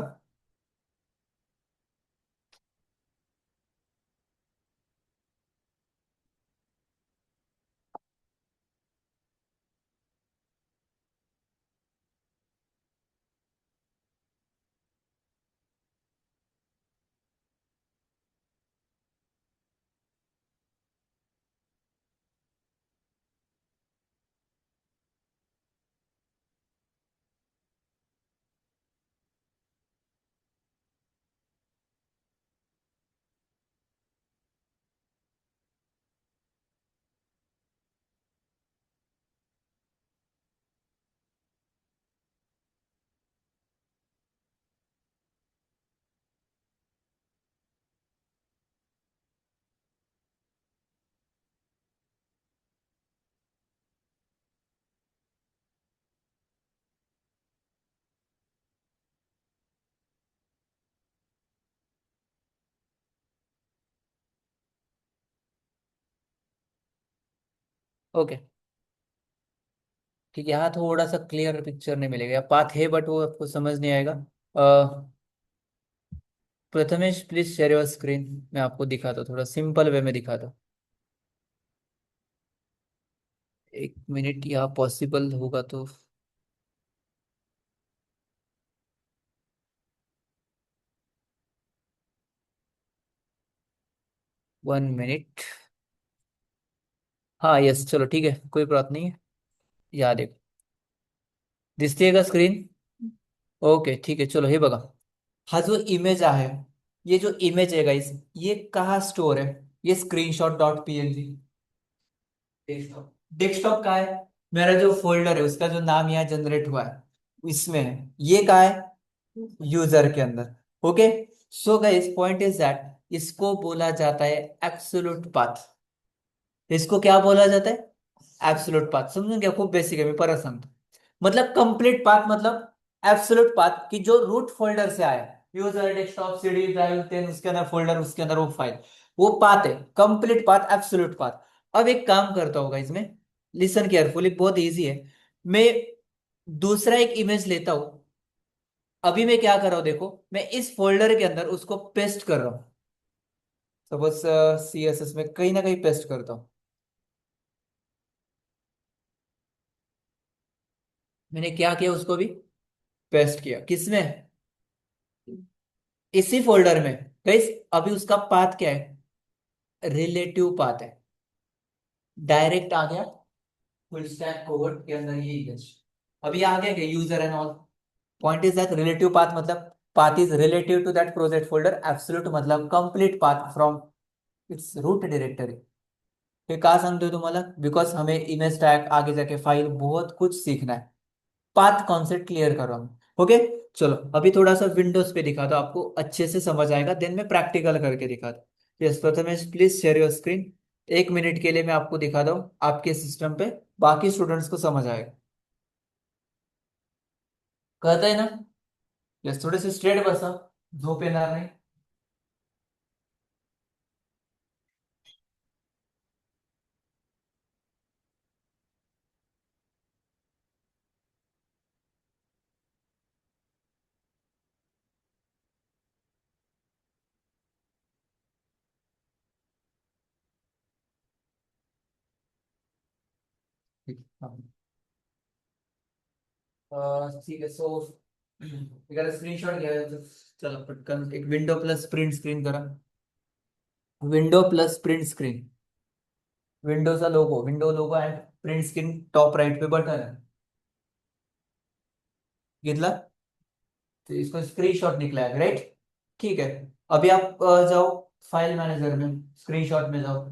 ओके, ठीक है, यहाँ थोड़ा सा क्लियर पिक्चर नहीं मिलेगा, पाथ है बट वो आपको समझ नहीं आएगा। Prathamesh please share your screen, मैं आपको दिखाता हूँ, थोड़ा सिंपल वे में दिखाता हूँ। 1 मिनट, यहाँ पॉसिबल होगा तो। 1 मिनट। हाँ यस, चलो ठीक है, कोई बात नहीं है। यहाँ देखो, दिसते का स्क्रीन? ओके ठीक है, चलो हे बघा, हा जो इमेज आहे, ये जो इमेज है गाइस, ये कहाँ स्टोर है? ये screenshot.png डेस्कटॉप। डेस्कटॉप का है, मेरा जो फोल्डर है उसका जो नाम यहाँ जनरेट हुआ है इसमें है। ये कहाँ है? यूजर के अंदर। Okay, so guys point is that, इसको बोला जाता है एब्सोल्यूट पाथ। इसको क्या बोला जाता है? Absolute path. समझो क्या? खूप बेसिक है, मी परत सांगतो. मतलब कंप्लीट पाथ मतलब एब्सोल्यूट पाथ की जो रूट फोल्डर से आया, user desktop C D drive, then उसके अंदर फोल्डर, उसके अंदर वो फाइल, वो पाथ है, कंप्लीट पाथ, एब्सोल्यूट पाथ. अब एक काम करता होगा इसमें, लिसन केयरफुली, बहुत इजी है. मैं दूसरा एक इमेज लेता हूं. अभी मैं क्या कर रहा हूं देखो, मैं इस फोल्डर के अंदर उसको पेस्ट कर रहा हूं. सपोज CSS में कहीं ना कहीं पेस्ट करता हूं. मैंने क्या किया, उसको भी पेस्ट किया. किसमें? इसी फोल्डर में. गाइस अभी उसका पाथ क्या है? रिलेटिव पाथ है. डायरेक्ट आ गया फुल स्टैक कोड के अंदर ये इमेज. अभी आ गया क्या user and all? Point is that relative path मतलब path is relative to that project folder. Absolute मतलब complete path from its root directory. हे का सांगतोय तुम्हाला? बिकॉज हमें इमेज टैग आगे जाके फाइल बहुत कुछ सीखना है. पाथ कॉन्सेप्ट क्लियर करो हम. ओके. चलो अभी थोड़ा सा विंडोज पे दिखा दो, आपको अच्छे से समझ आएगा. देन मैं प्रैक्टिकल करके दिखा दो. Yes Prathamesh please share your screen. 1 minute के लिए मैं आपको दिखा दूं आपके सिस्टम पे. बाकी स्टूडेंट्स को समझ आएगा. कहता है ना? यस थोड़े से स्ट्रेट बसा, झोप येणार नाही. ठीक ठीक आहे. सो एखादा स्क्रीनशॉट घ्या. चला पटकन एक विंडो प्लस प्रिंट स्क्रीन करा. Window plus print screen. विंडोचा लोगो, विंडो लोगो आहे. प्रिंट स्क्रीन टॉप राइट पे बटन है. घेतला? तो इसको स्क्रीनशॉट निकला है, राइट? ठीक है. अभी आप जाओ फाइल मैनेजर में, स्क्रीनशॉट में जाओ.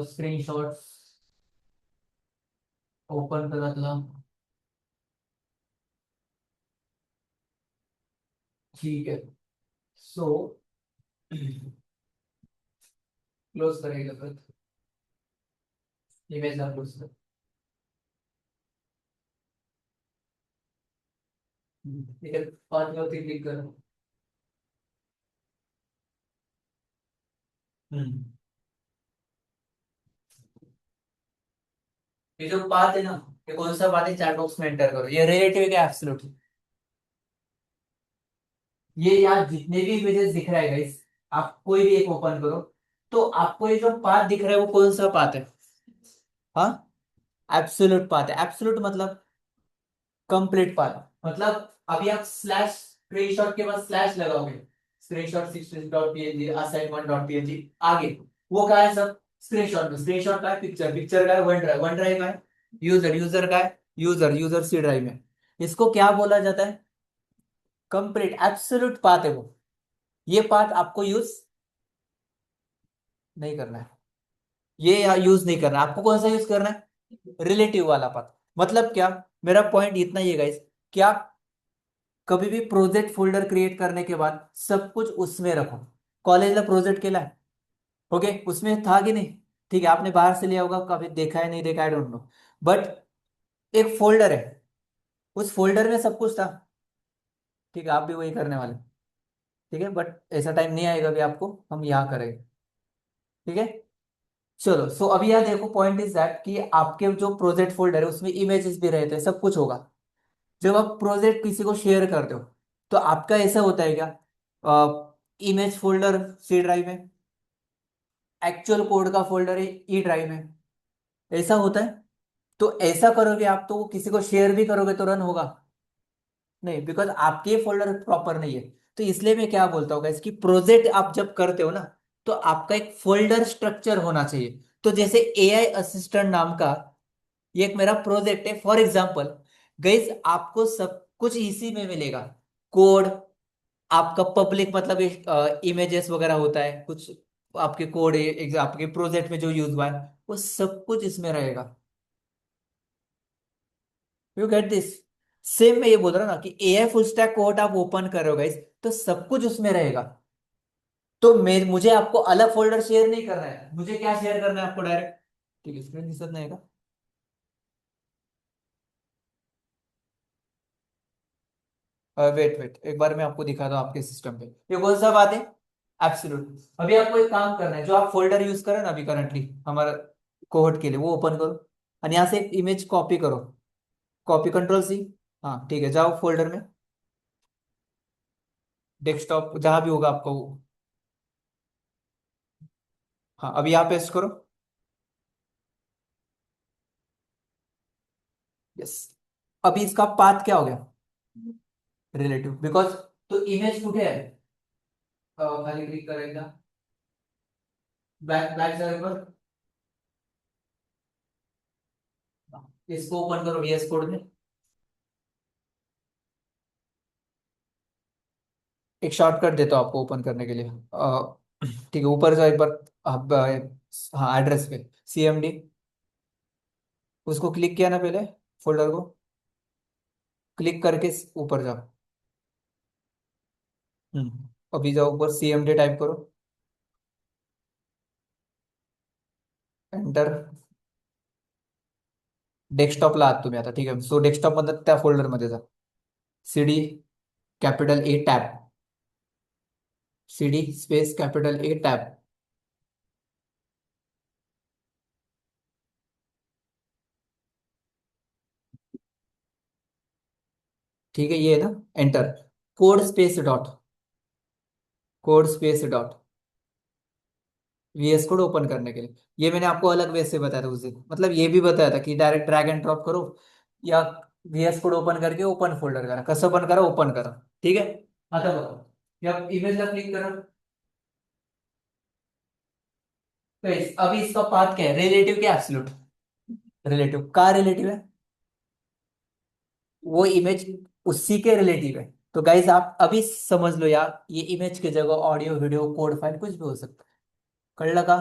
स्क्रीनशॉट ओपन करा. ठीक है. सो क्लोज करेगा फिर. इमेज ना क्लोज कर. ठीक है. 5 क्लिक करो. हम्म. ये जो बात है ना, ये कौन सा बात है? चैट बॉक्स में एंटर करो. ये रिलेटिव है क्या एब्सोल्यूट? ये यहाँ जितने भी इमेजेस दिख रहा है गाइस, आप कोई भी एक ओपन करो, तो आपको ये जो पाथ दिख रहा है वो कौन सा पाथ है? हाँ, एब्सोल्यूट पाथ है. एब्सोल्यूट मतलब कंप्लीट पाथ. मतलब अभी आप स्लैश स्क्रीनशॉट के बाद स्लैश लगाओगे, स्क्रीनशॉट 16.png असाइन 1.png आगे, वो का है सब स्क्रीनशॉट में. स्क्रीनशॉट का है पिक्चर, पिक्चर का है वन ड्राइव, वन ड्राइव का है यूजर, यूजर का है यूजर, यूजर सी ड्राइव में. इसको क्या बोला जाता है? कंप्लीट एब्सोल्यूट पाथ है वो. ये पाथ आपको यूज नहीं करना है. ये यूज नहीं करना है. आपको कौन सा यूज करना है? रिलेटिव वाला पाथ. मतलब क्या? मेरा पॉइंट इतना ही है गाइस, कि आप कभी भी प्रोजेक्ट फोल्डर क्रिएट करने के बाद सब कुछ उसमें रखो. कॉलेज में प्रोजेक्ट केला है, ओके, उसमें था कि नहीं? ठीक है, आपने बाहर से लिया होगा, कभी देखा है नहीं देखा, आई डोंट नो. बट एक फोल्डर है, उस फोल्डर में सब कुछ था. ठीक है, आप भी वही करने वाले. ठीक है, बट ऐसा टाइम नहीं आएगा अभी आपको, हम यहाँ करेंगे. ठीक है. चलो सो अभी यहाँ देखो, पॉइंट इज दैट कि आपके जो प्रोजेक्ट फोल्डर है उसमें इमेजेस भी रहते हैं, सब कुछ होगा. जब आप प्रोजेक्ट किसी को शेयर करते हो, तो आपका ऐसा होता है क्या? इमेज फोल्डर सी ड्राइव में, एक्चुअल कोड का फोल्डर है ई ड्राइव में, ऐसा होता है. तो ऐसा करोगे आप तो वो किसी को शेयर भी करोगे तो रन होगा नहीं, बिकॉज आपके फोल्डर प्रॉपर नहीं है. तो इसलिए मैं क्या बोलता हूँ इसकी, प्रोजेक्ट आप जब करते हो ना, तो आपका एक फोल्डर स्ट्रक्चर होना चाहिए. तो जैसे एआई असिस्टेंट नाम का ये एक मेरा प्रोजेक्ट है फॉर एग्जाम्पल. गाइस आपको सब कुछ इसी में मिलेगा. कोड आपका पब्लिक मतलब इमेजेस वगैरह होता है कुछ, आपके कोड आपके प्रोजेक्ट में जो यूज हुआ है वो सब कुछ इसमें रहेगा. You get this. सेम मैं ये बोल रहा हूँ ना कि एआई फुल स्टैक कोड आप ओपन कर रहे हो गाइस, तो सब कुछ उसमें रहेगा। तो मुझे आपको अलग फोल्डर शेयर नहीं करना है, मुझे क्या शेयर करना है आपको डायरेक्ट। ठीक है, स्क्रीन दिसत नाही का? वेट वेट, एक बार मैं आपको दिखा दूं आपके सिस्टम पे ये कौन सा बात है। एब्सोल्यूट। अभी आपको एक काम करना है, जो आप फोल्डर यूज कर रहे हैं ना अभी करंटली हमारा कोहट के लिए, वो ओपन करो और यहाँ से एक इमेज कॉपी करो। Copy, control C। हाँ ठीक है, जाओ फोल्डर में, डेस्कटॉप जहां भी होगा आपका वो। हाँ अभी यहाँ पेस्ट करो। यस। अभी इसका पाथ क्या हो गया? रिलेटिव, बिकॉज तो इमेज कुठे है? खाली क्लिक करेगा, बैक बैक जाने पर इसको ओपन करो VS कोड में। एक शॉर्टकट देता हूँ आपको ओपन करने के लिए। ठीक है, ऊपर जाओ एक बार। आप हाँ एड्रेस पे CMD, उसको क्लिक किया ना पहले, फोल्डर को क्लिक करके ऊपर जाओ। अभी जाओ ऊपर, CMD टाइप करो, एंटर। डेस्कटॉपला आहात तुम्ही आता, ठीक आहे, सो डेस्कटॉप मध्ये त्या फोल्डर मध्ये जा। CD, capital A, tab, CD space capital A, tab. ठीक है, ये है ना, enter. Code space dot VS code open करने के लिए, ये मैंने आपको अलग वे से बताया था उस दिन, मतलब ये भी बताया था कि डायरेक्ट ड्रैग एंड ड्रॉप करो या VS कोड ओपन करके ओपन फोल्डर करा, कसं ओपन करा ओपन करा। ठीक है, आता बघा, या इमेजला क्लिक करा। अभी इसका पाथ क्या है, रिलेटिव क्या एब्सोल्यूट? रिलेटिव का रिलेटिव है, वो इमेज उसी के रिलेटिव है। तो गाइज आप अभी समझ लो यार, ये इमेज की जगह ऑडियो वीडियो कोड फाइल कुछ भी हो सकता है। कळलं का?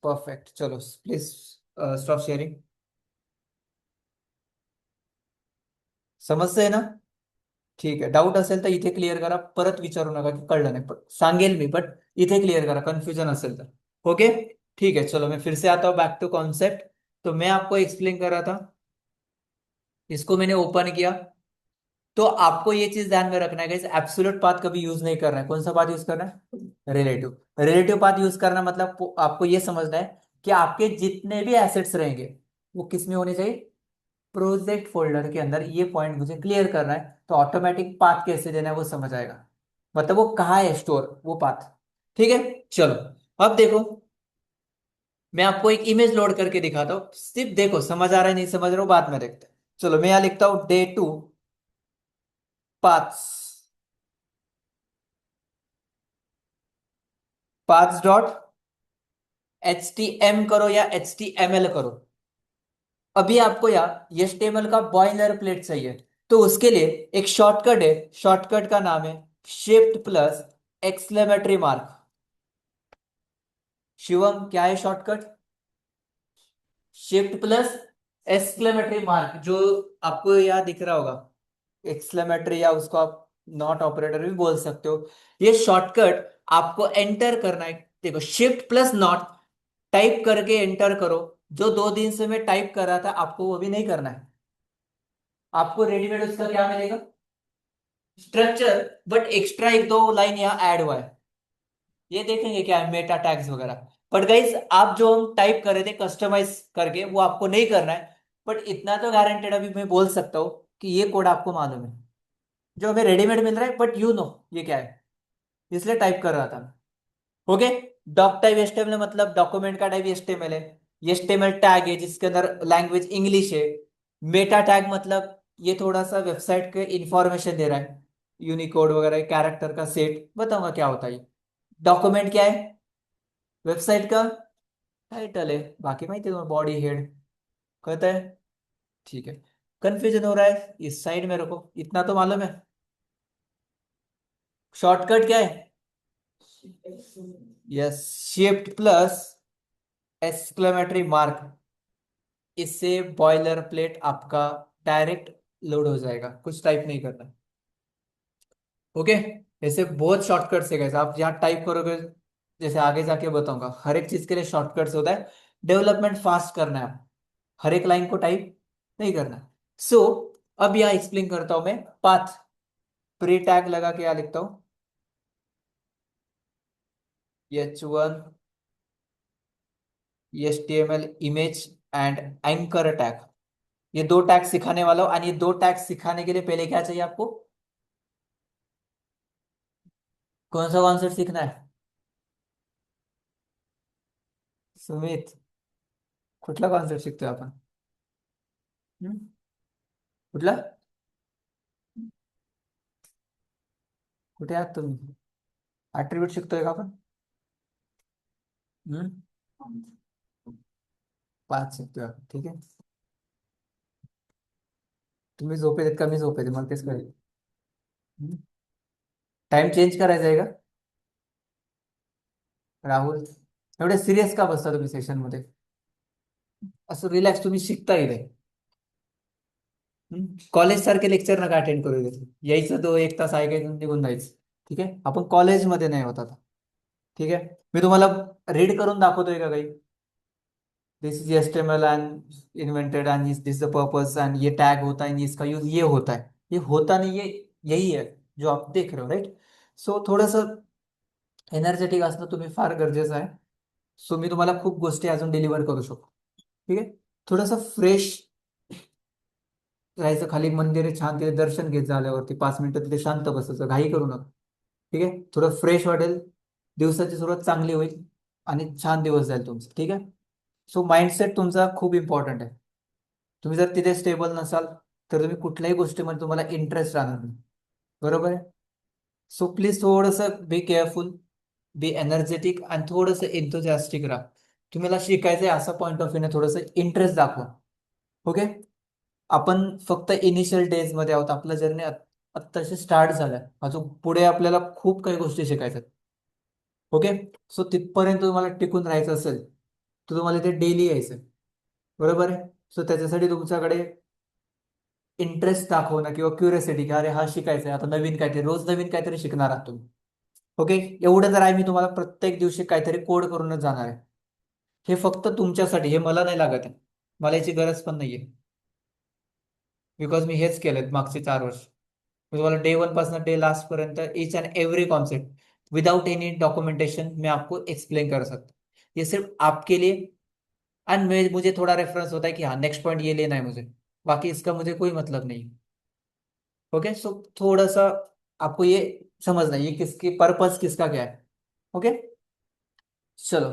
परफेक्ट, चलो प्लीज स्टॉप शेअरिंग। समजतंय ना? ठीक आहे, डाऊट असेल तर इथे क्लिअर करा, परत विचारू नका की कळलं नाही, पण सांगेल मी, बट इथे क्लियर करा कन्फ्यूजन असेल तर। ओके। ठीक है, चलो मैं फिर से आता हूँ बैक टू कॉन्सेप्ट। तो मैं आपको एक्सप्लेन कर रहा था, इसको मैंने ओपन किया। तो आपको ये चीज ध्यान में रखना है गाइस, एब्सोल्यूट पाथ कभी यूज नहीं करना है। कौन सा पाथ यूज करना है? रिलेटिव। रिलेटिव पाथ यूज करना मतलब आपको ये समझना है कि आपके जितने भी एसेट्स रहेंगे वो किस में होने चाहिए? प्रोजेक्ट फोल्डर के अंदर। ये पॉइंट मुझे क्लियर करना है, तो ऑटोमेटिक पाथ कैसे देना है वो समझ आएगा, मतलब वो कहाँ है स्टोर वो पाथ। ठीक है, चलो अब देखो, मैं आपको एक इमेज लोड करके दिखाता हूँ, सिर्फ देखो समझ आ रहा है नहीं समझ रहा हूँ बाद में देखते हैं। चलो मैं यहाँ लिखता हूँ Day 2 paths, paths.htm करो या HTML करो। अभी आपको यहाँ HTML का बॉयलर प्लेट चाहिए, तो उसके लिए एक शॉर्टकट है, शॉर्टकट का नाम है Shift+! शिवम क्या है शॉर्टकट? Shift+! जो आपको यहाँ दिख रहा होगा, एक्सक्लेमेटरी, या उसको आप नॉट ऑपरेटर भी बोल सकते हो। ये शॉर्टकट आपको एंटर करना है। देखो, Shift+Not टाइप करके एंटर करो। जो 2 दिन से मैं टाइप कर रहा था, आपको वो भी नहीं करना है। आपको रेडीमेड उसका क्या मिलेगा? स्ट्रक्चर, बट एक्स्ट्रा एक दो लाइन यहाँ ऐड हुआ है, ये देखेंगे क्या है, मेटा टैग्स वगैरह। बट गाइस, आप जो हम टाइप कर रहे थे कस्टमाइज करके, वो आपको नहीं करना है। बट इतना तो गारंटेड अभी मैं बोल सकता हूँ कि ये कोड आपको मालूम है, जो हमें रेडीमेड मिल रहा है, बट यू नो ये क्या है, इसलिए टाइप कर रहा था। ओके। डॉक टाइप HTML मतलब डॉक्यूमेंट का टाइप HTML है। HTML टैग है जिसके अंदर लैंग्वेज इंग्लिश है। मेटा टैग मतलब ये थोड़ा सा वेबसाइट के इंफॉर्मेशन दे रहा है, यूनिकोड वगैरह कैरेक्टर का सेट, बताऊंगा क्या होता है। डॉक्यूमेंट क्या है? वेबसाइट का टाइटल है, बाकी माहिती है तुम्हें, बॉडी हेड, कहता है। ठीक है, कंफ्यूजन हो रहा है इस साइड में रखो, इतना तो मालूम है। शॉर्टकट क्या है? Yes, Shift+! इससे बॉयलर प्लेट आपका डायरेक्ट लोड हो जाएगा, कुछ टाइप नहीं करना। ओके। ऐसे बहुत शॉर्टकट्स है guys, आप यहाँ टाइप करोगे, जैसे आगे जाके बताऊंगा, हर एक चीज के लिए शॉर्टकट्स होता है। डेवलपमेंट फास्ट करना है, हर एक लाइन को टाइप नहीं करना। सो अब यहाँ एक्सप्लेन करता हूं मैं पाथ। प्री टैग लगा के यहाँ लिखता हूँ H1 HTML image and anchor tag. ये दो टैग सिखाने वाला हूं, और ये दो टैग सिखाने के लिए पहले क्या चाहिए आपको? कौन सा कॉन्सेप्ट सीखना है? सुमित, कुठला कॉन्सेप्ट शिकतोय आपण? हम्म? कुठला? कुठे आहात तुम्ही? ऍट्रिब्यूट शिकतोय का आपण? हम्म? पाच शिकतोय आपण, ठीक आहे. तुम्ही झोपेत कमी झोपेत मला तेच कळेल. टाइम चेंज करायचा आहे का राहुल? एवढे सिरियस का बसता तुम्ही सेशन मध्ये? असं रिलॅक्स तुम्ही शिकता येईल. कॉलेज सारखे लेक्चर नका अटेंड करू देत. यायचं तो एक तास ऐकायचं निघून जायचं. ठीक आहे, आपण कॉलेजमध्ये नाही होत आता. ठीक आहे, मी तुम्हाला रीड करून दाखवतोय का काही? This is HTML and invented and this the purpose and ये टैग होता है इसका यूज ये होता है, ये होता नहीं, ये यही है जो आप देख रहे हो, राइट? सो थोडस एनर्जेटिक असणं तुम्ही फार गरजेचं आहे. सो मी तुम्हाला खूप गोष्टी अजून डिलिव्हर करू शकतो. ठीक आहे, थोडंसं फ्रेश राहायचं, खाली मंदिर आहे छान, तिथे दर्शन घेत झाल्यावरती 5 मिनिटं तिथे शांत बसायचं, घाई करू नका. ठीक आहे, थोडं फ्रेश वाटेल, दिवसाची सुरुवात चांगली होईल आणि छान दिवस जाईल तुमचा. ठीक आहे. सो माइंडसेट तुमचा खूप इम्पॉर्टंट आहे. तुम्ही जर तिथे स्टेबल नसाल तर तुम्ही कुठल्याही गोष्टीमध्ये तुम्हाला इंटरेस्ट राहणार नाही. बरोबर आहे? सो प्लीज थोडंसं बी केअरफुल, बी एनर्जेटिक आणि थोडंसं एन्थुझियास्टिक राहा. तुम्हाला शिकायचंय असा पॉईंट ऑफ व्ह्यू थोडंसं इंटरेस्ट दाखवा. ओके. आपण फक्त इनिशियल डेज मध्ये आहोत, आपलं जर्नी आत्ताशी स्टार्ट झालंय, अजून पुढे आपल्याला खूप काही गोष्टी शिकायच्या आहेत. ओके. सो तिथपर्यंत तुम्हाला टिकून राहायचं असेल तर तुम्हाला ते डेली यायचं. बरोबर आहे? सो त्याच्यासाठी तुमच्याकडे इंटरेस्ट दाखवणं किंवा क्युरियोसिटी, की अरे हा शिकायचं आहे, आता नवीन काहीतरी, रोज नवीन काहीतरी शिकणार आहात तुम्ही. ओके. एवढं जर आहे, मी तुम्हाला प्रत्येक दिवशी काहीतरी कोड करूनच जाणार आहे. हे फक्त तुमच्यासाठी, हे मला नाही लागत आहे, मला याची गरज पण नाहीये. बिकॉज मी हेच केलेत मागचे 4 वर्ष. मी तुम्हाला डे 1 पासून डे लास्ट पर्यंत each and every concept without any documentation मैं आपको एक्सप्लेन कर सकता. ये सिर्फ आपके लिए, एंड मुझे थोड़ा रेफरेंस होता है कि हाँ नेक्स्ट पॉइंट ये लेना है मुझे, बाकी इसका मुझे कोई मतलब नहीं. ओके. सो थोड़ा सा आपको ये समझना है, ये किसकी पर्पस, किसका क्या है. ओके. चलो.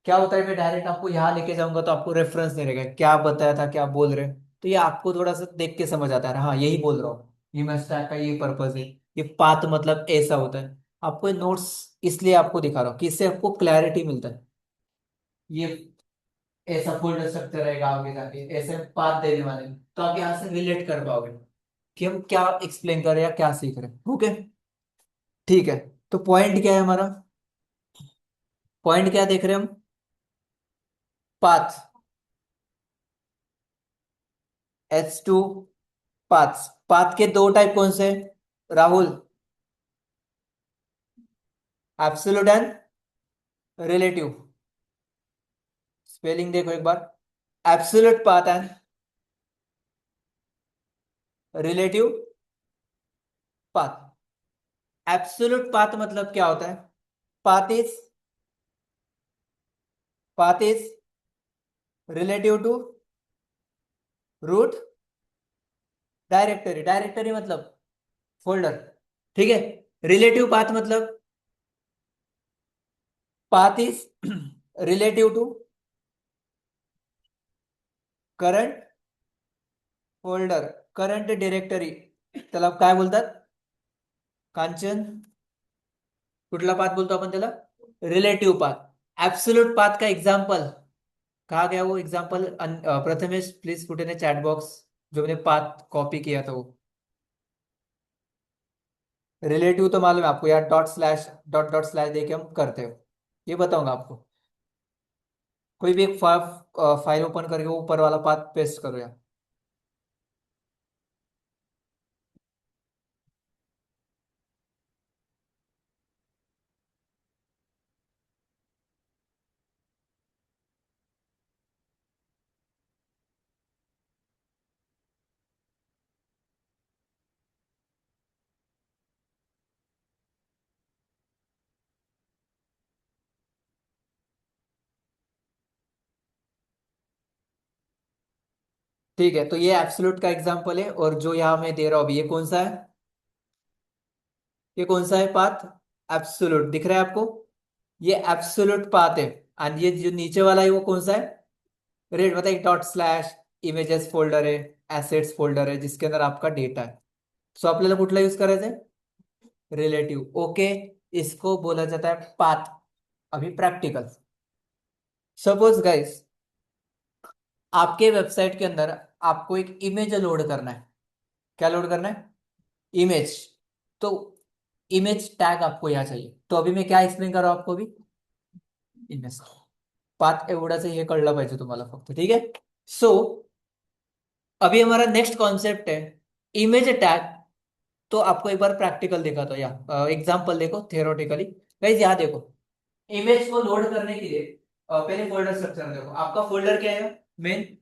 क्या होता है, मैं डायरेक्ट आपको यहाँ लेके जाऊंगा तो आपको रेफरेंस नहीं रहेगा, क्या बताया था क्या बोल रहे हैं. तो ये आपको थोड़ा सा देख के समझ आता है, हाँ यही बोल रहा हूँ, ये मैं स्टैक का ये पर्पस है, ये पाथ मतलब ऐसा होता है. आपको ये नोट्स इसलिए आपको दिखा रहा हूँ कि इससे आपको क्लैरिटी मिलता है. ये ऐसा फोल्डर स्ट्रक्चर रहेगा आगे जाके, ऐसे पाथ देने वाले हैं, तो आप यहाँ से रिलेट कर पाओगे कि हम क्या एक्सप्लेन कर रहे हैं या क्या सीख रहे हैं. ओके. ठीक है. तो पॉइंट क्या है हमारा? पॉइंट क्या देख रहे हैं हम? पाथ. H2 paths. पाथ के दो टाइप कौन से हैं, Rahul? Absolute and relative. Spelling देखो एक बार. Absolute path and relative path. Absolute path मतलब क्या होता है? Path is, path is relative to root directory. Directory मतलब फोल्डर. ठीक है. रिलेटिव पाथ मतलब path is relative to current folder, current directory. त्याला काय बोलतात कांचन? कुठला पाथ बोलतो आपण त्याला? Relative path. एब्सोल्यूट पाथ का एग्जाम्पल कहा गया, वो example Prathamesh please put in chat box, जो मैंने पाथ कॉपी किया था वो. रिलेटिव तो मालूम है आपको यार, dot slash dot dot slash देके हम करते हो, ये बताऊंगा आपको. कोई भी एक फाइल ओपन करके वो ऊपर वाला पाथ पेस्ट करो यार. ठीक है, तो ये एब्सोल्यूट का एग्जांपल है, और जो यहाँ मैं दे रहा हूँ अभी, ये कौन सा है? ये कौन सा है पाथ? एब्सोल्यूट दिख रहा है आपको? ये एब्सोल्यूट पाथ है। एंड ये जो नीचे वाला है वो कौन सा है? रेड, मतलब डॉट स्लॅश इमेजेस फोल्डर है, एसेट्स फोल्डर है, जिसके अंदर आपका डेटा है. सो आपल्याला कुठला यूज करायचा आहे? रिलेटिव. ओके. इसको बोला जाता है पाथ. अभी प्रैक्टिकल. सपोज गाइस, आपके वेबसाइट के अंदर आपको एक इमेज लोड करना है. क्या लोड करना है? इमेज. तो इमेज टैग आपको यहाँ चाहिए. तो अभी मैं क्या एक्सप्लेन कर रहा हूं आपको अभी? Image path. एवढंच हे कळलं पाहिजे तुम्हाला फक्त, ठीक है. सो अभी हमारा नेक्स्ट कॉन्सेप्ट है इमेज टैग. तो आपको एक बार प्रैक्टिकल देखा तो या एग्जांपल देखो थियोरेटिकली. गाइस यहाँ देखो, इमेज को लोड करने के लिए पहले फोल्डर स्ट्रक्चर देखो. आपका फोल्डर क्या है? मेन.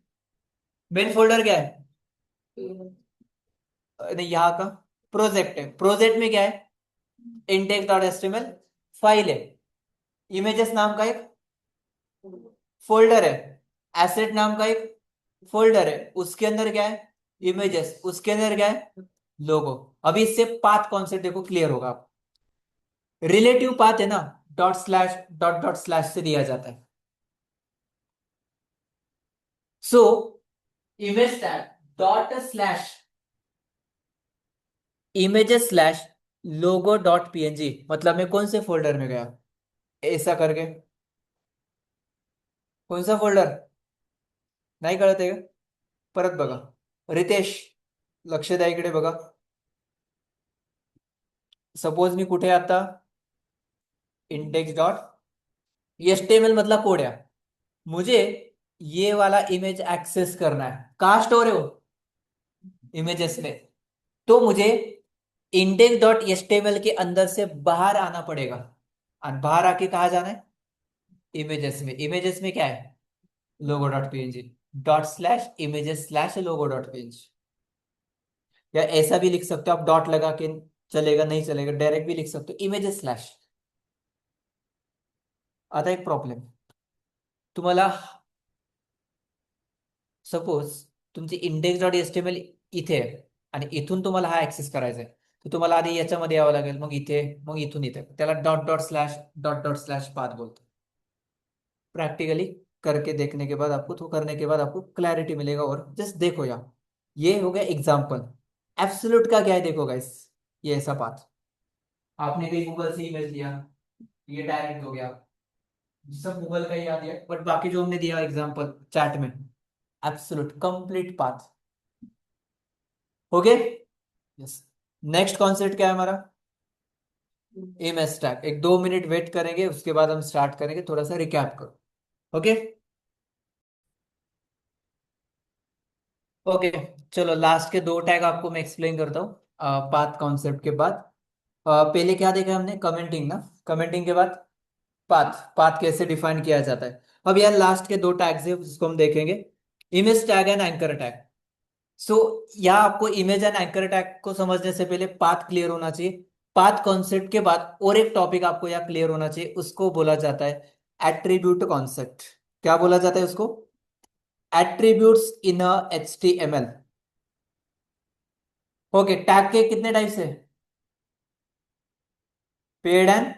मेन फोल्डर क्या है? नहीं, यहाँ का प्रोजेक्ट है. प्रोजेक्ट में क्या है? इंडेक्स डॉट एचटीएमएल फाइल है. इमेजेस नाम का एक फोल्डर है. एसेट नाम का एक फोल्डर है. उसके अंदर क्या है? इमेजेस. उसके अंदर क्या है? लोगो. अभी इससे पाथ कॉन्सेप्ट देखो क्लियर होगा आप. रिलेटिव पाथ है ना, dot slash dot dot slash से दिया जाता है. So image tag dot slash images slash लोगो डॉट पीएनजी, मतलब मैं कौन से फोल्डर में गया? ऐसा करके. कौन सा फोल्डर? नाही कळत आहे का? परत बघा. रितेश, लक्ष द्या इकडे बघा. सपोज मी कुठे आहे आता? इंडेक्स डॉट एचटीएमएल मधला कोड है. मुझे ये वाला इमेज एक्सेस करना है. कहाँ स्टोर है वो? इमेजेस में. तो मुझे इंडेक्स डॉट एचटीएमएल के अंदर से बाहर आना पड़ेगा. और बाहर आके कहाँ जाना है? इमेजेस में. इमेजेस में क्या है? लोगो dot PNG. Dot slash images slash लोगो डॉट पीएनजी. या ऐसा भी लिख सकते हो आप, डॉट लगा के. चलेगा? नहीं चलेगा. डायरेक्ट भी लिख सकते हो, इमेजेस स्लैश. आता एक प्रॉब्लेम तुम्हाला. सपोज तुमची इंडेक्स डॉट एचटीएमएल इथे आहे, आणि इथून तुम्हाला हा ऍक्सेस करायचा आहे. तर तुम्हाला आधी याच्यामध्ये यावं लागेल, मग इथे, मग इथून इथे. त्याला डॉट डॉट स्लॅश पाथ बोलतो. प्रैक्टिकली करके देखने के बाद आपको, तो करने के बाद आपको क्लैरिटी मिलेगा. और जस्ट देखो यार, ये हो गया एग्जाम्पल. एब्सोल्यूट का क्या है देखो गाइस. ये ऐसा पाथ. आपने कहीं गूगल से इमेज लिया, ये डायरेक्ट हो गया. सब गूगल का ही आ दिया, बट बाकी जो हमने दिया एग्जाम्पल चैट में, absolute complete path. Okay. Yes. Next concept क्या है हमारा? Image stack. एक 2 मिनट वेट करेंगे, उसके बाद हम स्टार्ट करेंगे. थोड़ा सा रिकैप करो. ओके. ओके. चलो लास्ट के दो टैग आपको मैं एक्सप्लेन करता हूँ पाथ कॉन्सेप्ट के बाद. पहले क्या देखा हमने? कमेंटिंग ना. कमेंटिंग के बाद पाथ. पाथ कैसे डिफाइन किया जाता है. अब यार लास्ट के दो टैग्स है उसको हम देखेंगे. Image tag and anchor tag. So यहाँ आपको इमेज एंड एंकर टैग को समझने से पहले पाथ क्लियर होना चाहिए. पाथ कॉन्सेप्ट के बाद और एक टॉपिक आपको यहाँ क्लियर होना चाहिए, उसको बोला जाता है एट्रीब्यूट कॉन्सेप्ट. क्या बोला जाता है उसको? Attributes in HTML. Okay. Tag के कितने टाइप्स है? Paid and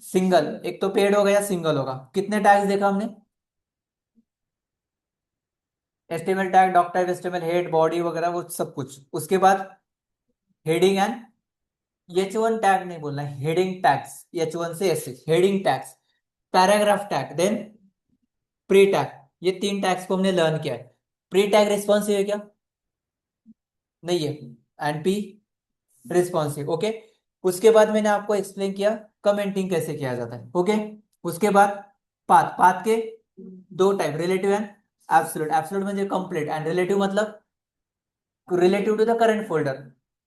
single. एक तो पेड हो गया, सिंगल होगा. कितने टैग्स देखा हमने? HTML tag, doc tag, HTML head, body वगैरह वो सब कुछ. उसके बाद हेडिंग एंड H1 टैग नहीं बोलना है, हेडिंग टैग्स. H1 से S. Heading tags. Paragraph tag, then pre tag. ये तीन टैग्स को हमने लर्न किया है. प्री टैग रिस्पॉन्सिव है क्या? नहीं है. And P responsive. ओके. उसके बाद मैंने आपको एक्सप्लेन किया कमेंटिंग कैसे किया जाता है. ओके. उसके बाद पाथ. पाथ के दो type, relative and absolute. Absolute म्हणजे कंप्लीट, एंड रिलेटिव मतलब relative to the current folder.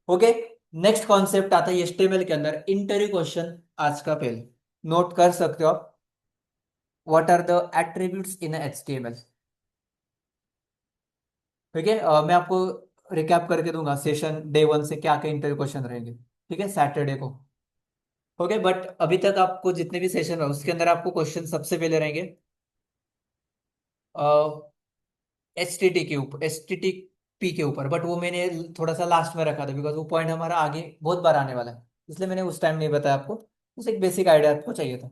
Okay. Next concept आता है एचटीएमएल के अंदर इंटरव्यू क्वेश्चन. आज का पहले नोट कर सकते हो आप. What are the attributes in HTML. ठीक है. मैं आपको रिकैप करके दूंगा सेशन डे 1 से क्या क्या इंटरव्यू क्वेश्चन रहेंगे. ठीक है, सैटरडे को. ओके. बट अभी तक आपको जितने भी सेशन है उसके अंदर आपको क्वेश्चन सबसे पहले रहेंगे HTT के ऊपर, HTTP के ऊपर, बट वो मैंने थोड़ा सा लास्ट में रखा था बिकॉज वो पॉइंट हमारा आगे बहुत बार आने वाला है, इसलिए मैंने उस टाइम नहीं बताया आपको, बस एक बेसिक आइडिया आपको चाहिए था।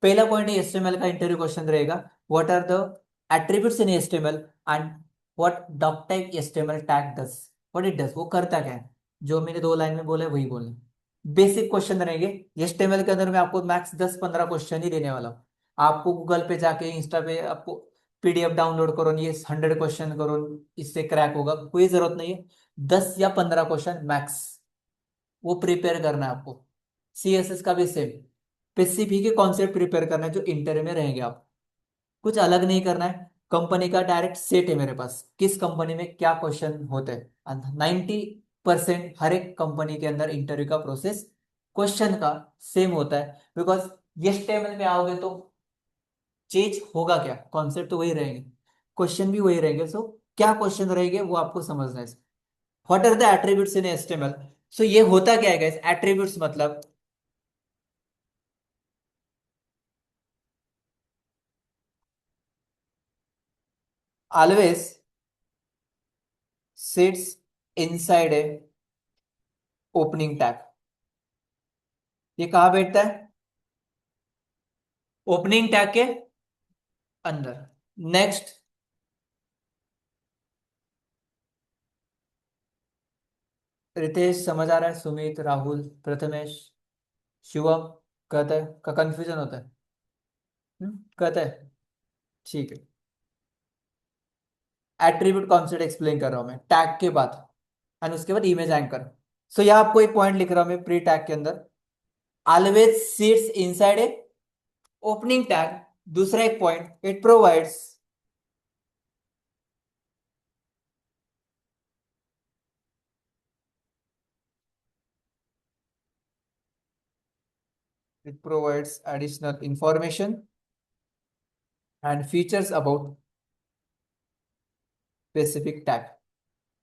पहला पॉइंट HTML का इंटरव्यू क्वेश्चन रहेगा, what are the attributes in HTML and what doc type HTML tag does, what it does, वो करता क्या है, जो मैंने 2 लाइन में बोला है वही बोलना। बेसिक क्वेश्चन रहेंगे। HTML के अंदर मैं आपको मैक्स 10-15 क्वेश्चन ही देने वाला हूँ। आपको गूगल पे जाके, इंस्टा पे आपको PDF डाउनलोड करो, ये 100 क्वेश्चन करो, इससे क्रैक होगा, कोई जरूरत नहीं है। 10 या 15 क्वेश्चन मैक्स, वो प्रिपेयर करना है आपको। CSS का भी सेम, स्पेसिफिक कॉन्सेप्ट प्रिपेयर करना है जो इंटरव्यू में रहेंगे आप, कुछ अलग नहीं करना है। कंपनी का डायरेक्ट सेट है मेरे पास, किस कंपनी में क्या क्वेश्चन होते हैं, 90% हर एक कंपनी के अंदर इंटरव्यू का प्रोसेस क्वेश्चन का सेम होता है, बिकॉज HTML में आओगे तो चेंज होगा क्या, कॉन्सेप्ट तो वही रहेंगे, क्वेश्चन भी वही रहेंगे। सो क्या क्वेश्चन रहेंगे वो आपको समझना है। What are the attributes in HTML। So ये होता क्या है गाइस, एट्रीब्यूट्स मतलब always sits inside a opening tag. ये कहाँ बैठता है, ओपनिंग टैग के अंदर। नेक्स्ट, रितेश समझ आ रहा है, सुमित, राहुल, प्रथमेश, शिवम, कहता है का कंफ्यूजन होता है, कहता है, ठीक है। एट्रीब्यूट कॉन्सेप्ट एक्सप्लेन कर रहा हूं मैं टैग के बाद, एंड उसके बाद इमेज एंकर। सो यहाँ आपको एक पॉइंट लिख रहा हूं मैं प्री टैग के अंदर, always sits inside a opening tag. दूसरा एक point, it provides, it provides additional information and features about specific tag।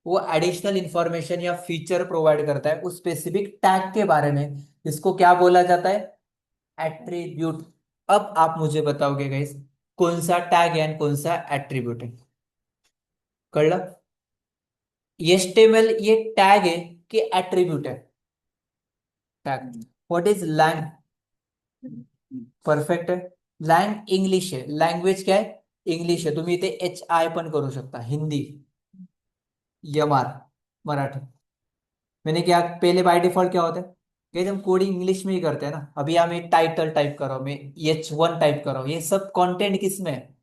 वो एडिशनल इंफॉर्मेशन या फीचर प्रोवाइड करता है उस स्पेसिफिक टैग के बारे में, इसको क्या बोला जाता है, एट्रीब्यूट। अब आप मुझे बताओगे गाइस, कौन सा टैग है and कौन सा एट्रीब्यूट है, कळलं। HTML ये टैग है कि एट्रीब्यूट है, tag. What is lang, perfect है। लँग इंग्लिश आहे, लँग्वेज काय, इंग्लिश आहे, तुम्ही इथे HI पण करू शकता, हिंदी, MR मराठी। मैंने क्या पहले बाय डिफॉल्ट क्या होता है कि हम कोडिंग इंग्लिश में ही करते हैं ना, अभी यहाँ मैं टाइटल टाइप कर रहा हूँ, मैं H1 टाइप कर रहा हूँ, ये सब कंटेंट किस में है,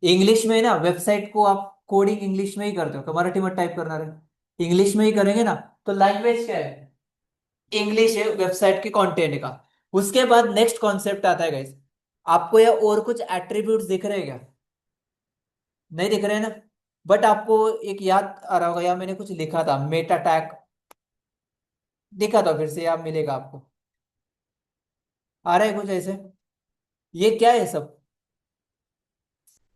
इंग्लिश में है ना। वेबसाइट को आप कोडिंग इंग्लिश में ही करते हो, तो मराठी में टाइप करना है, इंग्लिश में ही करेंगे ना। तो लैंग्वेज क्या है, इंग्लिश है वेबसाइट के कंटेंट का। उसके बाद नेक्स्ट कॉन्सेप्ट आता है गाइस, आपको या और कुछ एट्रीब्यूट्स दिख रहे हैं क्या, नहीं दिख रहे हैं ना। बट आपको एक याद आ रहा होगा, या मैंने कुछ लिखा था मेटा टैग, दिखा था फिर से, याद मिलेगा आपको, आ रहा है कुछ ऐसे। ये क्या है सब,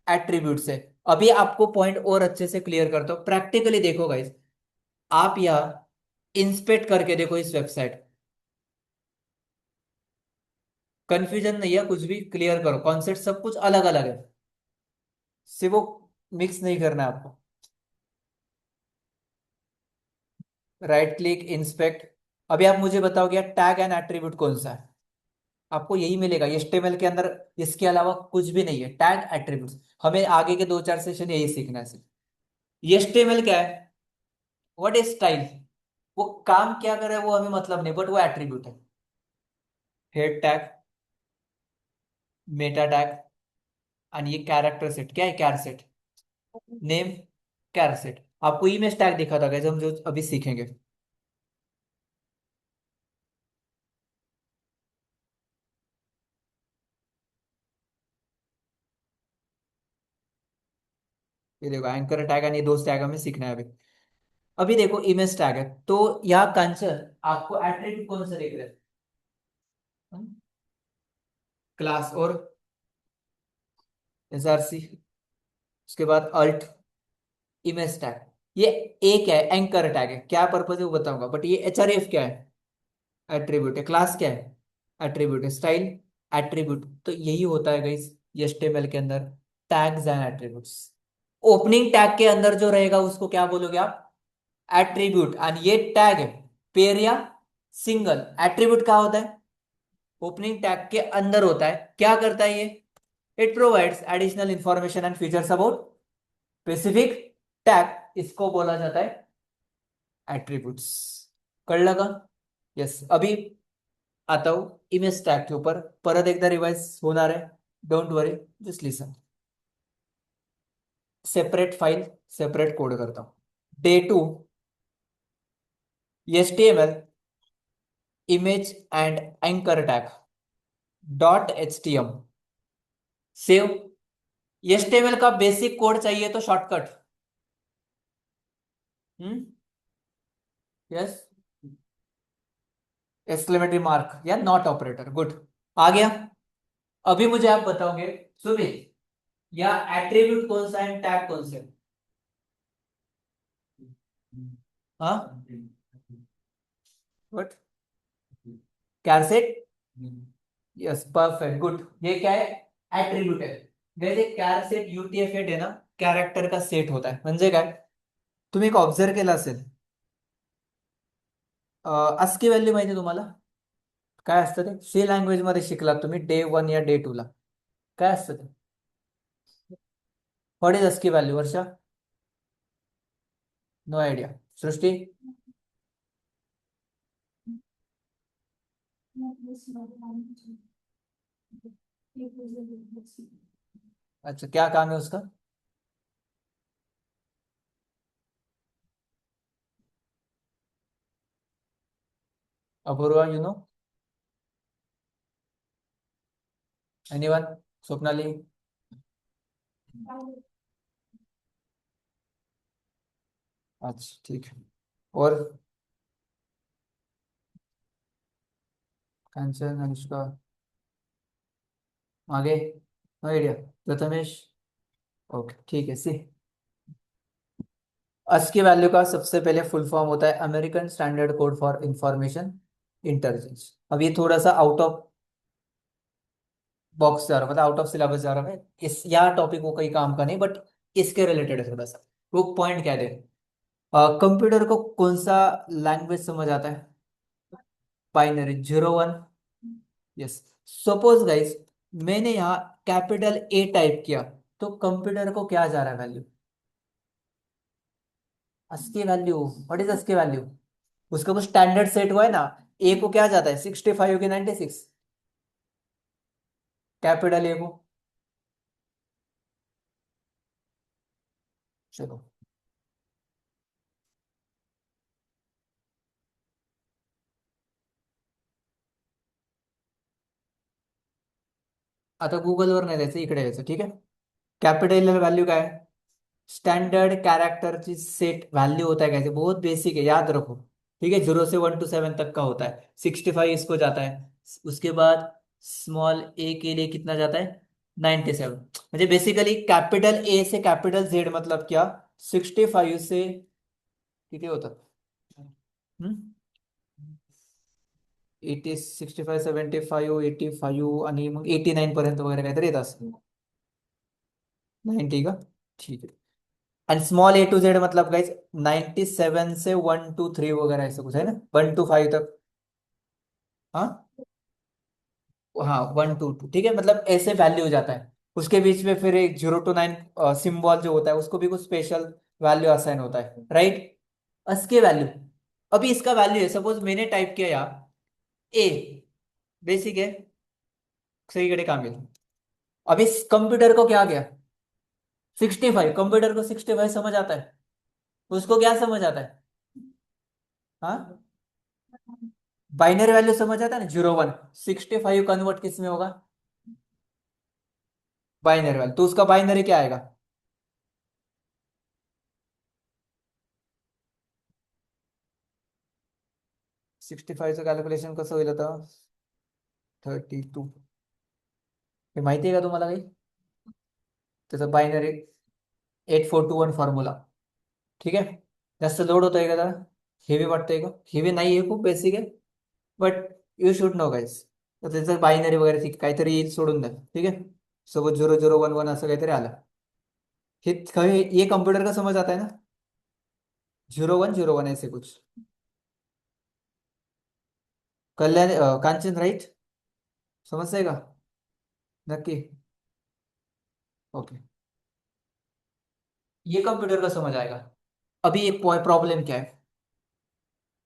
एट्रीब्यूट्स है। अभी आपको पॉइंट और अच्छे से क्लियर करता हूं, प्रैक्टिकली देखो गाइस, आप यहाँ इंस्पेक्ट करके देखो इस वेबसाइट, कंफ्यूजन नहीं है कुछ भी, क्लियर करो, कॉन्सेप्ट सब कुछ अलग अलग है, सिर्फ वो मिक्स नहीं करना है आपको। Right click inspect. अभी आप मुझे बताओगे टैग एंड एट्रीब्यूट कौन सा है, आपको यही मिलेगा HTML के अंदर, इसके अलावा कुछ भी नहीं है, टैग एट्रीब्यूट्स। हमें आगे के 2-4 सेशन यही सीखना है सिर्फ। HTML क्या है, व्हाट इज स्टाइल, वो काम क्या कर रहा है वो हमें मतलब नहीं, बट वो एट्रीब्यूट है। हेड टैग, मेटा टैग, और ये कैरेक्टर सेट, क्या है कैर सेट, नेम, कैर सेट। आपको इमेज टैग दिखा था guys, हम जो अभी सीखेंगे। ये देखो एंकर टैग, और ये 2 टैग हमें सीखना है अभी। अभी देखो इमेज टैग है, तो यहाँ कंसर्न आपको एट्रीब्यूट कौन सा दिख रहा है, क्लास और SRC, उसके बाद अल्ट, इमेज टैग। ये एक है एंकर टैग है, क्या पर्पज है वो बताऊंगा, बट ये HRF क्या है, एट्रीब्यूट है। क्लास क्या है, एट्रीब्यूट है। Style, attribute. तो यही होता है गाइस HTML के अंदर, tags and attributes. Opening tag के अंदर जो रहेगा उसको क्या बोलोगे आप? एट्रीब्यूट। और ये टैग है पेयर या सिंगल। एट्रीब्यूट क्या होता है? ओपनिंग टैग के अंदर होता है। क्या करता है ये? It provides additional information and features about specific tag. इसको बोला जाता है एट्रीब्यूट्स। कर लगा? यस। अभी आता हूं इमेज टैग के ऊपर। परत एकदा रिवाइज होणार है, don't worry, just listen. Separate file, separate code करता हूं। Day two HTML image and anchor tag dot HTML save. HTML का बेसिक कोड चाहिए तो shortcut. Hmm. Yes. Exclamatory mark या नॉट ऑपरेटर, गुड। आ गया? अभी मुझे आप बताओगे सुमित, या एट्रीब्यूट कौन सा है, टैग कौन से? हाँ, good. Charset. Yes, perfect, good. ये क्या है? एट्रीब्यूट है। वैसे कैरसेट UTF-8 है ना, कॅरेक्टर का सेट होता है. म्हणजे काय, तुम्ही एक ऑब्झर्व केलं असेल, ASCII व्हॅल्यू माहिती आहे तुम्हाला? काय असतं ते? सी लँग्वेज मध्ये शिकलात तुम्ही डे 1 या डे 2 ला. काय असतं ते? What is ASCII value, Varsha? No idea. Srushti? अच्छा, क्या काम है उसका? Apurva, you know? Anyone? Swapnali? अच्छा, ठीक है। और कंचन, अनुष्का? आगे? No idea. प्रथमेश? ओके, ठीक है। सी, ASCII वैल्यू का सबसे पहले फुल फॉर्म होता है American standard code for information intelligence. अब ये थोड़ा सा आउट ऑफ बॉक्स जा रहा है, मतलब आउट ऑफ सिलेबस जा रहा है। इस यहाँ टॉपिक वो कहीं काम का नहीं, बट इसके रिलेटेड है थोड़ा सा। वो पॉइंट क्या दे, कंप्यूटर को कौन सा लैंग्वेज समझ आता है? बाइनरी, 0 1। यस। सपोज गाइस, मैंने यहाँ कैपिटल A टाइप किया, तो कंप्यूटर को क्या जा रहा है value? ASCII value. What is ASCII value? उसका कुछ स्टैंडर्ड सेट हुआ है ना। ए को क्या जाता है, 65 की 96? कैपिटल A को। चलो, आता गुगलवर नाही द्यायचं, इकडे यायचं, ठीक आहे? कैपिटल वैल्यू क्या है? स्टैंडर्ड कैरेक्टर की सेट वैल्यू होता है। कैसे? बहुत बेसिक है, याद रखो। ठीक है, 0 से 1 to 7 तक का होता है। 65 इसको जाता है। उसके बाद स्मॉल ए के लिए कितना जाता है? 97। म्हणजे बेसिकली कैपिटल ए से कैपिटल जेड मतलब क्या? 65 से किती होतं? हम्म? 65, 75, 85 आणि मग 89 पर्यंत वगैरे काहीतरी येत असतं. 90 का? ठीक है। And small A to Z मतलब गाइस 97 से 1 to 3 वगैरह ऐसा कुछ है ना, 1 to 5 तक। हाँ, हाँ, 1 to 2, ठीक है, मतलब ऐसे वैल्यू हो जाता है। उसके बीच में फिर एक 0 to 9 सिंबल जो होता है, उसको भी कुछ स्पेशल वैल्यू असाइन होता है, राइट? इसके वैल्यू, अभी इसका वैल्यू है, सपोज मैंने टाइप किया यहाँ ए, बेसिक है, सही कड़े काम है। अभी कंप्यूटर को क्या गया? 65। कंप्यूटर को 65 समझ आता है? उसको क्या समझ आता है? हाँ, बाइनरी वैल्यू समझ आता है ना, 0 1। 65 कन्वर्ट किस में होगा? बाइनरी वैल्यू, तो उसका बाइनरी क्या आएगा? 65चं कॅल्क्युलेशन कसं होईल आता? 32, हे माहिती आहे का तुम्हाला काही? त्याचं बायनरी 8421 फॉर्म्युला, ठीक आहे? जास्त लोड होतोय का जरा? हेवी वाटतंय का? हेवी नाही आहे, खूप बेसिक आहे, but you should know guys. तर त्याचं बायनरी वगैरे ठीक काहीतरी येईल, सोडून द्या, ठीक आहे? सोबत 0011 असं काहीतरी आलं. ये कंप्यूटर का समझ आता है ना? 0101 ऐसे कुछ। कल्याण कांचन राइट? समझ जाएगा? नक्की? ओके। ये कंप्यूटर का समझ आएगा। अभी एक प्रॉब्लम क्या है,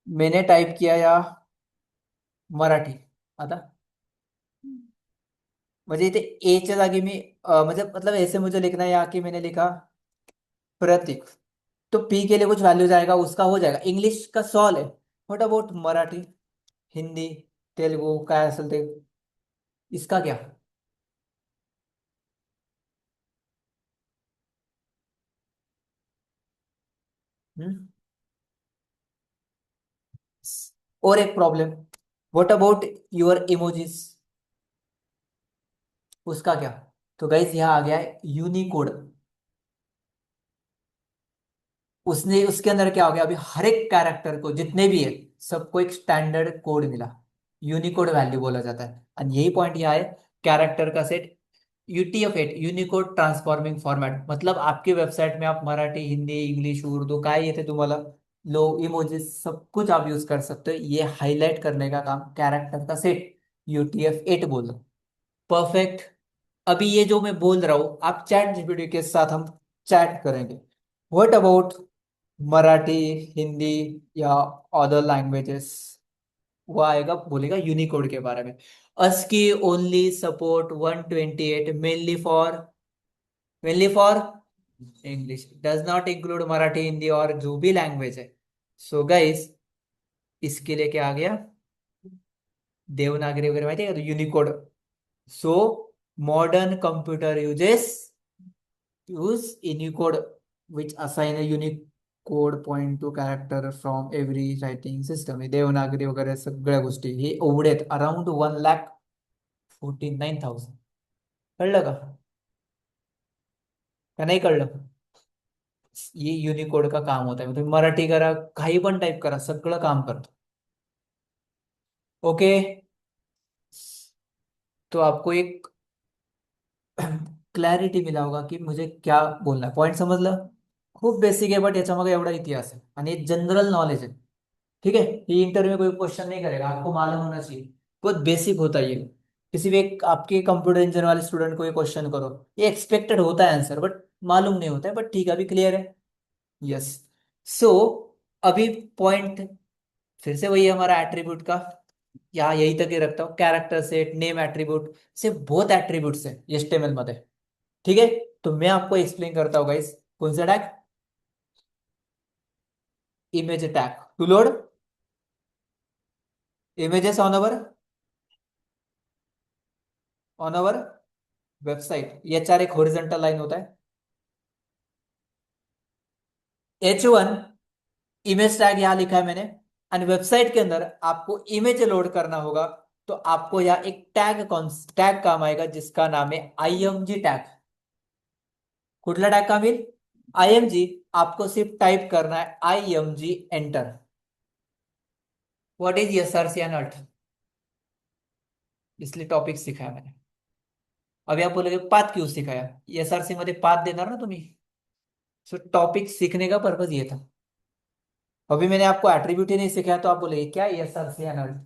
मैंने टाइप किया या मराठी आता, म्हणजे इथे ए च्या जागी मी मतलब ऐसे मुझे लिखना है, या कि मैंने लिखा प्रतीक, तो पी के लिए कुछ वैल्यू जाएगा, उसका हो जाएगा, इंग्लिश का सॉल्व है। व्हाट अबाउट मराठी, हिंदी, तेलुगु काय असेल ते, इसका क्या? हम्म? और एक problem, what about your emojis, उसका क्या? तो गाइस यहाँ आ गया है यूनिकोड। उसने उसके अंदर क्या हो गया, अभी हर एक कैरेक्टर को जितने भी है सबको एक स्टैंडर्ड कोड मिला, यूनिकोड वैल्यू बोला जाता है। और यही पॉइंट यहाँ है, कैरेक्टर का set, UTF-8 Unicode transforming format, मतलब आपकी वेबसाइट में आप मराठी, हिंदी, इंग्लिश, उर्दू काय येते तुम्हाला, लो इमोजीज सब कुछ आप यूज कर सकते हो। ये हाईलाइट करने का काम कैरेक्टर का सेट, UTF-8 बोल। परफेक्ट। अभी ये जो मैं बोल रहा हूं, आप चैट जीपीटी के साथ हम चैट करेंगे, व्हाट अबाउट मराठी, हिंदी या अदर लैंग्वेजेस, वो आएगा बोलेगा यूनिकोड के बारे में। ASCII only support 128 mainly for English, does not include Marathi, Hindi और जो भी लैंग्वेज है। सो गाइस, इसके लिए क्या आ गया, देवनागरी वगैरह माहिती है का, Unicode. So modern computer use Unicode, which assign a unique code point to character from every writing system. हे देवनागरी वगैरे सगळ्या गोष्टी हे एवढे आहेत, अराउंड 1,49,000। कळलं का? का नाही कळलं? ये युनिकोड का काम होता है, तुम्ही मराठी करा, काही पण टाईप करा, सगळं काम करतो। ओके, तो आपको एक क्लॅरिटी मिला होगा की मुझे क्या बोलना है, पॉइंट समजलं? खूप बेसिक आहे, बट याच्यामागे एवढा इतिहास आहे आणि जनरल नॉलेज आहे। ठीक है, ये इंटरव्यू में कोई क्वेश्चन नहीं करेगा, आपको मालूम होना चाहिए, बहुत बेसिक होता है ये। किसी भी एक आपके कंप्यूटर इंजीनियर वाले स्टूडेंट को ये क्वेश्चन करो, ये एक्सपेक्टेड होता है आंसर, बट मालूम नहीं होता है, बट ठीक है, अभी क्लियर है। यस। सो अभी पॉइंट फिर से वही है हमारा एट्रीब्यूट का, यहाँ यही तक ही रखता हूँ, कैरेक्टर सेट, नेम एट्रीब्यूट से बहुत एट्रीब्यूट्स है HTML मध्ये। ठीक है, तो मैं आपको एक्सप्लेन करता हूँ गाइस, कौन सा tag, image tag to load images on our website, HR एक हॉरिजॉन्टल लाइन होता है, H1 इमेज टैग यहाँ लिखा है मैंने, और वेबसाइट के अंदर आपको इमेज लोड करना होगा, तो आपको यहाँ एक टैग टैग काम आएगा जिसका नाम है IMG टैग। कुठला टैग काम येईल? IMG। आपको सिर्फ टाइप करना है IMG, enter. What is SRC and alt, इसलिए टॉपिक सिखाया मैंने। अभी आप बोलोगे पाथ क्यों सिखाया, SRC मध्ये पाथ देणार ना तुम्ही, सो टॉपिक सीखने का पर्पज ये था। अभी मैंने आपको एट्रीब्यूट ही नहीं सिखाया, तो आप बोले क्या SRC एनर्ट,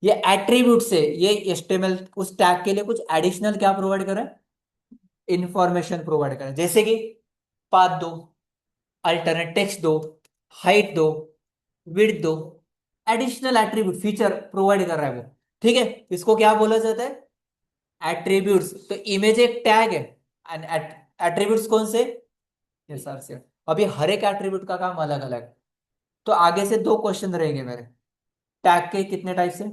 ये एट्रीब्यूट से ये HTML उस टैग के लिए कुछ एडिशनल क्या प्रोवाइड करें, इंफॉर्मेशन प्रोवाइड करें, जैसे कि पाथ दो, अल्टरनेट टेक्स्ट दो, हाइट दो, विड्थ दो, एडिशनल एट्रीब्यूट फीचर प्रोवाइड कर रहा है वो। ठीक है, इसको क्या बोला जाता है, एट्रीब्यूट्स। तो इमेज एक टैग है, एंड एट्रीब्यूट्स कौन से, SRC। अभी हर एक एट्रीब्यूट का काम अलग अलग है। तो आगे से दो क्वेश्चन रहेंगे मेरे, टैग के कितने टाइप से,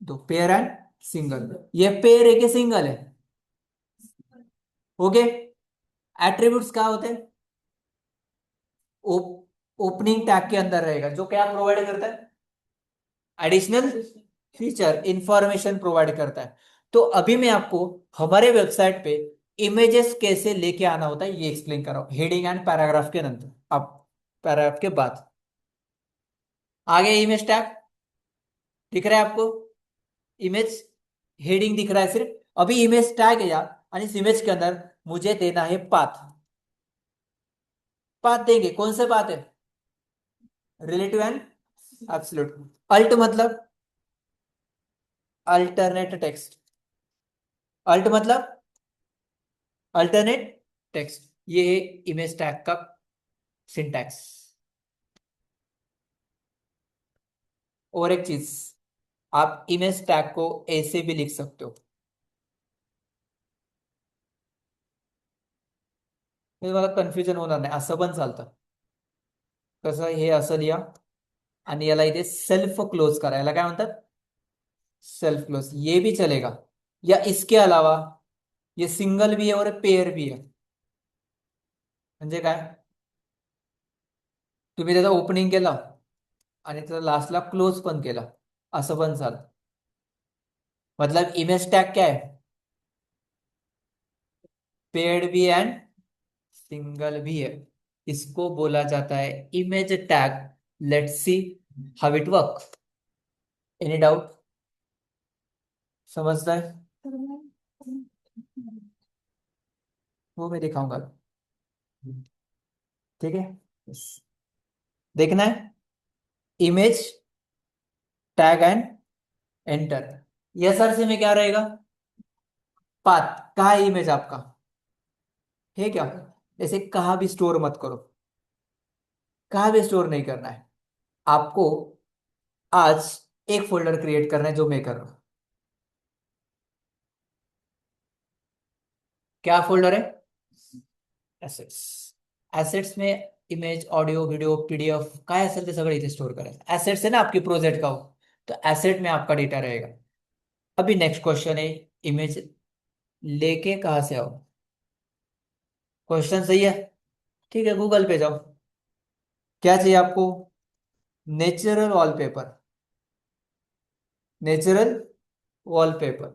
दो, पेयर एंड सिंगल। ये पेयर है कि सिंगल है? ओके। एट्रीब्यूट्स क्या होते हैं, ओपनिंग टैग के अंदर रहेगा, जो क्या प्रोवाइड करता है, एडिशनल फीचर, इंफॉर्मेशन प्रोवाइड करता है। तो अभी मैं आपको हमारे वेबसाइट पे इमेजेस कैसे लेके आना होता है ये एक्सप्लेन कर रहा हूं, हेडिंग एंड पैराग्राफ के नंतर, अब पैराग्राफ के बाद आगे इमेज टैग दिख रहा है आपको, इमेज हेडिंग दिख रहा है सिर्फ, अभी इमेज टैग है यार, और इस इमेज के अंदर मुझे देना है पाथ। पाथ देंगे, कौन से पाथ है? Relative and absolute. अल्ट मतलब अल्टरनेट टेक्स्ट। अल्ट मतलब अल्टरनेट टेक्स्ट। ये है इमेज टैग का सिंटैक्स। और एक चीज, आप इमेज टैग को ऐसे भी लिख सकते हो। हे मला कन्फ्युजन होणार नाही, असं पण चालतं. कसं हे असं लिहा आणि याला इथे सेल्फ क्लोज करा, याला काय म्हणतात? सेल्फ क्लोज, ये भी चलेगा। या इसके अलावा ये सिंगल भी है और पेयर भी है। म्हणजे काय? तुम्ही त्याचा ओपनिंग केला आणि त्याचा लास्टला क्लोज पण केला, असं पण चालतं। मतलब इमेज टैग क्या है? पेयर्ड भी एंड सिंगल भी है। इसको बोला जाता है image tag. Let's see how it work. Any doubt? समझता है? वो मैं दिखाऊंगा। ठीक है, Yes. देखना है image tag and enter. Yes sir से में क्या रहेगा? पाथ कहाँ है इमेज आपका? है क्या? ऐसे कहाँ भी स्टोर मत करो, कहाँ भी स्टोर नहीं करना है आपको। आज एक फोल्डर क्रिएट करना है जो मैं कर रहा हूं। क्या फोल्डर है? एसेट्स। एसेट्स में इमेज, ऑडिओ, व्हिडिओ, पीडीएफ काय असेल ते सगळं इथे स्टोर करायचं। एसेट्स है ना आपकी प्रोजेक्ट का वो, तो एसेट में आपका डेटा रहेगा। अभी नेक्स्ट क्वेश्चन है, इमेज लेके कहाँ से आओ? क्वेश्चन सही है, ठीक है, गूगल पे जाओ। क्या चाहिए आपको? Natural wallpaper. Natural wallpaper.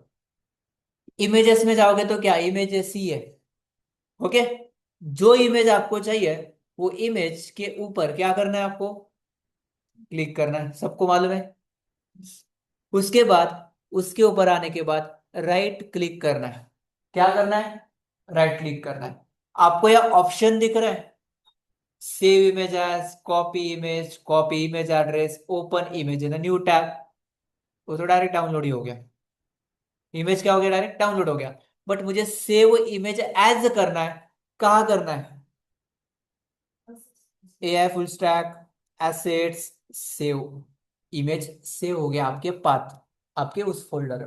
Images में जाओगे तो क्या इमेजेस ही है? ओके। जो इमेज आपको चाहिए वो इमेज के ऊपर क्या करना है आपको? क्लिक करना है, सबको मालूम है। उसके बाद उसके ऊपर आने के बाद राइट क्लिक करना है। क्या करना है? राइट क्लिक करना है। आपको यह ऑप्शन दिख रहा है, save image as, copy image address, open image in new tab. वो तो डायरेक्ट डाउनलोड ही हो गया। इमेज क्या हो गया? डायरेक्ट डाउनलोड हो गया। बट मुझे सेव इमेज एज करना है, कहाँ करना है? AI full stack, assets, save. Image save हो गया आपके पाथ, आपके उस फोल्डर।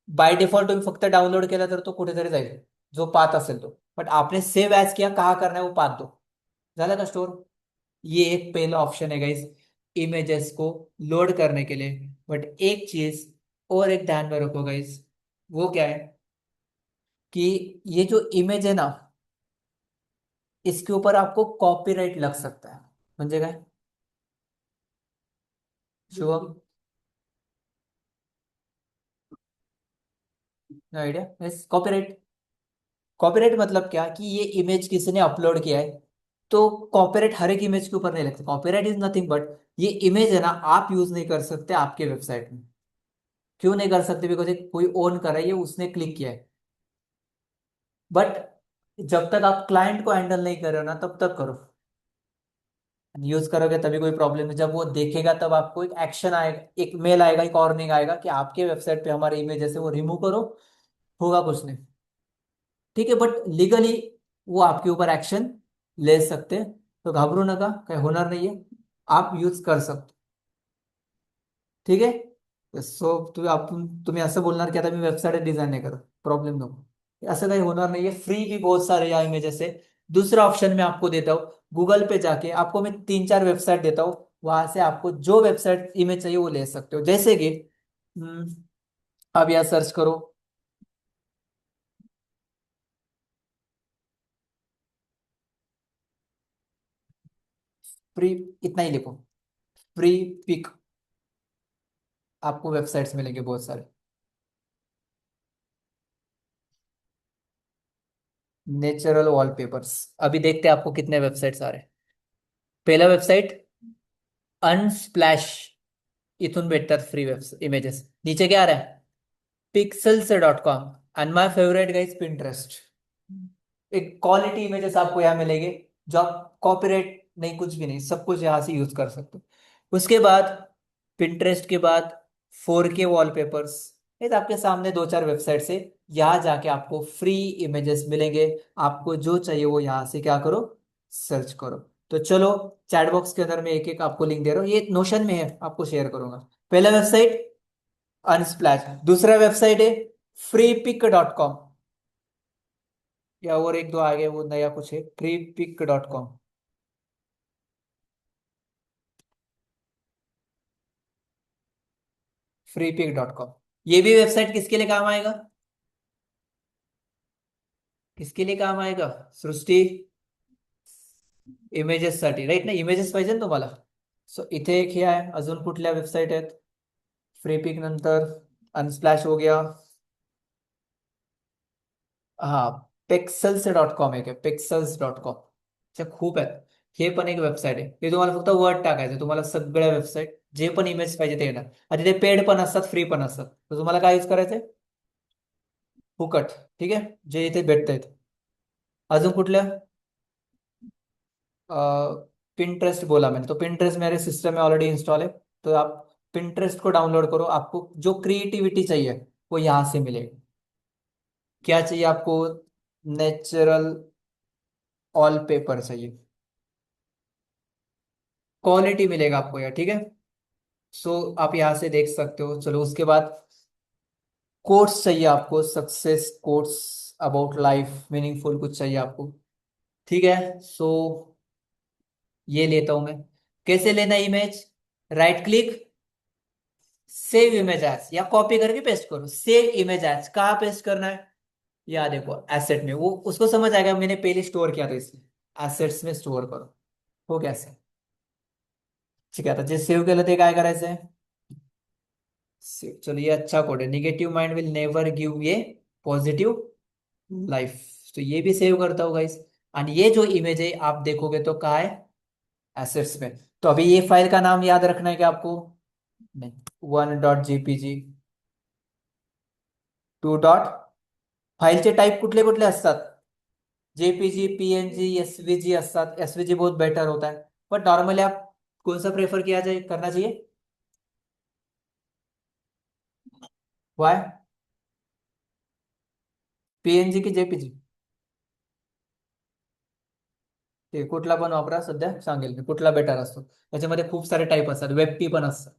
बाय डिफॉल्ट तुम्ही फक्त डाउनलोड केला तर तो कुठेतरी जाईल, जो पाथ असेल तो। बट आपने सेव एज किया, कहाँ करना है वो पाथ दो। झाला का स्टोर? ये एक पहला ऑप्शन है गाइस इमेजेस को लोड करने के लिए। बट एक चीज और एक ध्यान में रखो गाइस, वो क्या है कि ये जो इमेज है ना, इसके ऊपर आपको कॉपीराइट लग सकता है। म्हणजे काय? शुभम, आइडिया? कॉपीराइट। कॉपीराइट मतलब क्या कि ये इमेज किसी ने अपलोड किया है, तो कॉपीराइट हर एक इमेज के ऊपर नहीं लगता। कॉपीराइट इज नथिंग बट ये इमेज है ना, आप यूज नहीं कर सकते आपके वेबसाइट में। क्यों नहीं कर सकते? बिकॉज एक कोई ओन कर रहा है, ये उसने क्लिक किया है। बट जब तक आप क्लाइंट को हैंडल नहीं कर रहे हो ना, तब तक करो। यूज करोगे तभी कोई प्रॉब्लम है, जब वो देखेगा तब आपको एक एक्शन आएगा, एक मेल आएगा, एक वार्निंग आएगा कि आपके वेबसाइट पे हमारे इमेज है वो रिमूव करो। होगा कुछ नहीं, ठीक है, बट लीगली वो आपके ऊपर एक्शन ले सकते हैं। तो घाबरू नका, काही होणार नाहीये, आप यूज कर सकते। ठीक आहे, सो तुम्ही असं बोलणार की आता मी वेबसाईट डिझाईन नाही करत, प्रॉब्लेम नको, असं काही होणार नाहीये। फ्री भी बहुत सारे या इमेजेस है। दूसरा ऑप्शन मैं आपको देता हूँ, गूगल पे जाके आपको मैं 3-4 वेबसाइट देता हूँ, वहां से आपको जो वेबसाइट इमेज चाहिए वो ले सकते हो। जैसे कि आप यहाँ सर्च करो, फ्री, इतना ही लिखो, फ्री पिक, आपको वेबसाइट्स मिलेंगे बहुत सारे। Natural wallpapers. अभी देखते हैं आपको कितने वेबसाइट्स आ रहे हैं। पहला वेबसाइट अनस्प्लैश, इथून भेटतात फ्री वेब इमेजेस। नीचे क्या आ रहा है? pixels.com। And my favourite guys Pinterest. एक क्वालिटी इमेजेस आपको यहाँ मिलेंगे, जो आप कॉपीराइट नहीं, कुछ भी नहीं, सब कुछ यहाँ से यूज कर सकते हो। उसके बाद पिंटरेस्ट के बाद 4K वॉलपेपर्स, ये तो आपके सामने दो चार वेबसाइट से, यहाँ जाके आपको फ्री इमेजेस मिलेंगे। आपको जो चाहिए वो यहाँ से क्या करो, सर्च करो। तो चलो, चैट बॉक्स के अंदर मैं एक एक आपको लिंक दे रहा हूँ, ये नोशन में है, आपको शेयर करूंगा। पहला वेबसाइट अनस्प्लैश, दूसरा वेबसाइट है freepik.com, या और एक दो आगे वो नया कुछ है freepik.com। freepik.com, ये भी वेबसाइट किसके लिए काम आएगा, किसके लिए काम आएगा सृष्टि, इमेजेस साठी, राईट ना, इमेजेस पाहिजे ना तुम्हाला। सो इथे एक हे आहे, अजून कुठल्या वेबसाईट आहेत, फ्रीपिक नंतर अनस्प्लॅश हो गया, हा पेक्सल्स.com आहे, पेक्सल्स.com, खूप आहेत। हे पण एक वेबसाईट आहे, हे तुम्हाला फक्त वर्ड टाकायचं, तुम्हाला सगळ्या वेबसाईट जे पण इमेज पाहिजे ते येणार। आणि ते पेड पण असतात, फ्री पण असतात, तर तुम्हाला काय यूज करायचंय, फुकट, ठीक आहे, जे इथे भेटतायत। अजून कुठल्या, पिंटरेस्ट बोला मैंने, तो पिंटरेस्ट मेरे सिस्टम में ऑलरेडी इंस्टॉल है। तो आप पिंटरेस्ट को डाउनलोड करो, आपको जो क्रिएटिविटी चाहिए वो यहाँ से मिलेगी। क्या चाहिए आपको, नेचुरल वॉलपेपर चाहिए, क्वालिटी मिलेगा आपको यार, ठीक है। सो आप यहाँ से देख सकते हो। चलो उसके बाद कोट्स चाहिए आपको, success quotes about life, meaningful कुछ चाहिए आपको, ठीक है। सो ये लेता हूं मैं। कैसे लेना image, right click, save image as, या कॉपी करके पेस्ट करो, सेव इमेज एज कहाँ पेस्ट करना है, या देखो एसेट में, वो उसको समझ आएगा, मैंने पहले स्टोर किया था इसलिए, एसेट्स में स्टोर करो, हो गया सेव। ठीक है, आता जे सेव्ह केलं ते काय करायचंय, सेव। चलो ये अच्छा कोड है, negative mind will never give ये पॉजिटिव लाइफ। तो ये भी सेव करता होगा इस। और ये जो इमेज है आप देखोगे तो कहाँ है, एसेट्स में। तो अभी ये फाइल का नाम याद रखना है क्या आपको, नहीं, 1.jpg, 2. फाईलचे टाईप कुठले कुठले असतात, जेपीजी, पीएनजी, एसवीजी असतात, एसवीजी बहुत बेटर होता है, बट नॉर्मली आप कौन सा प्रेफर किया जाए, करना चाहिए, वाय, पीएनजी की जेपीजी, ते कुठला पण वापरा, सध्या सांगेल मी कुठला बेटर असतो, त्याच्यामध्ये खूप सारे टाइप असतात, वेबपी पण असतात।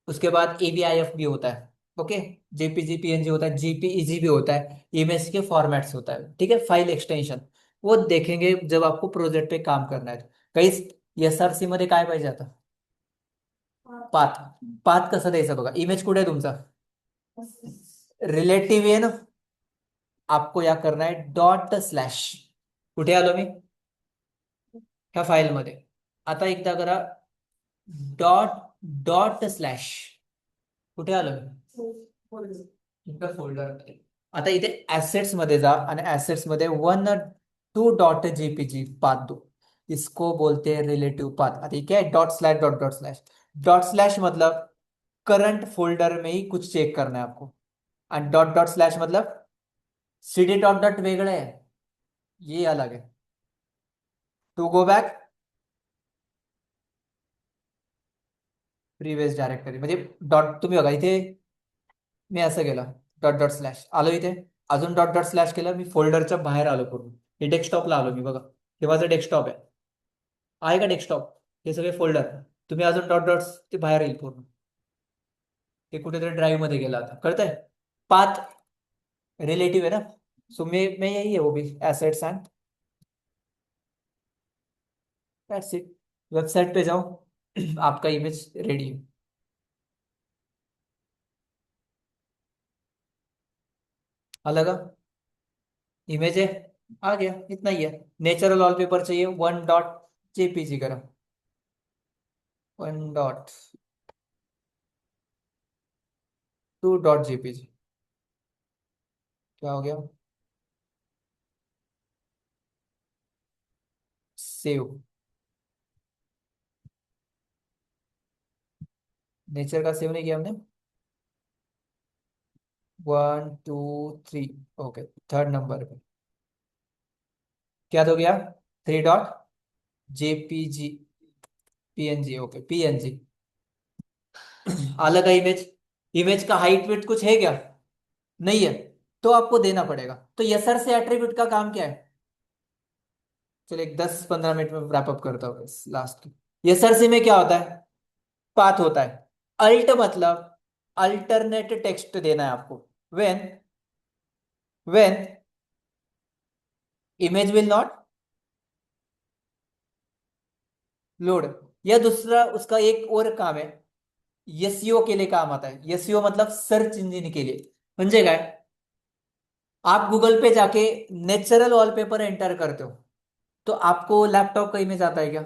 उसके बाद एवीआईएफ भी होता है, ओके, जेपीजी पीएनजी होता है, जीपीईजी भी होता है, इमेज के फॉर्मेट्स होता है, ठीक है, फाइल एक्सटेंशन, वो देखेंगे जब आपको प्रोजेक्ट पे काम करना है। काही एसआरसी मध्ये काय पाहिजे आता, पाथ, पाथ कसं द्यायचं बघा, इमेज कुठे आहे तुमचा, रिलेटिव आहे ना, आपको या करना है डॉट स्लॅश, कुठे आलो मी, ह्या फाईलमध्ये, आता एकदा करा डॉट डॉट स्लॅश, कुठे आलो मी, इथं फोल्डर, आता इथे ऍसेट्स मध्ये जा, आणि ऍसेट्स मध्ये 1.2.jpg पाथ दो, इसको बोलते हैं रिलेटिव पाथ। आता क्या है, dot slash dot dot slash, dot slash मतलब करंट फोल्डर में ही कुछ चेक करना है आपको, और डॉट डॉट स्लैश मतलब सीडी डॉट डॉट वेगळं आहे, ये अलग है। To go back, previous directory म्हणजे डॉट, तुम्ही बघा इथे मी असं केलं, डॉट डॉट स्लॅश आलो इथे, अजून डॉट डॉट स्लॅश केलं, मी फोल्डरच्या बाहेर आलो पूर्ण, हे डेस्कटॉपला आलो मी बघा, हे माझं डेस्कटॉप आहे का डेस्कटॉप, हे सगळे फोल्डर, तुम्ही अजून डॉट डॉट, ते बाहेर येईल पूर्ण, ते कुठेतरी ड्राईव्ह मध्ये गेलं, आता कळतंय, पाथ रिलेटिव है ना। सो मैं यही है वो भी, assets and that's it. Website पे जाओ, आपका इमेज रेडी है, अलग इमेज है, आ गया, इतना ही है। नेचुरल वॉलपेपर चाहिए, 1.jpg करा, 1.2.jpg, क्या हो गया, सेव, नेचर का सेव नहीं किया हमने, 1 2 3, ओके, थर्ड नंबर पे क्या हो गया, three dot JPG, PNG, okay PNG. अलग है इमेज। इमेज का हाइट वेट कुछ है क्या? नहीं है। तो आपको देना पड़ेगा। तो यसर से एट्रीब्यूट का काम क्या है? चलो एक 10-15 मिनट में रैप अप करता हूँ लास्ट। यसर से में क्या होता है? पाथ होता है। अल्ट मतलब अल्टरनेट टेक्स्ट देना है आपको। When when image will not load. या दूसरा उसका एक और काम है, एसईओ के लिए काम आता है। एसईओ मतलब सर्च इंजन के लिए। म्हणजे काय? आप गूगल पे जाके नेचुरल वॉलपेपर एंटर करते हो, तो आपको लैपटॉप का इमेज आता है क्या?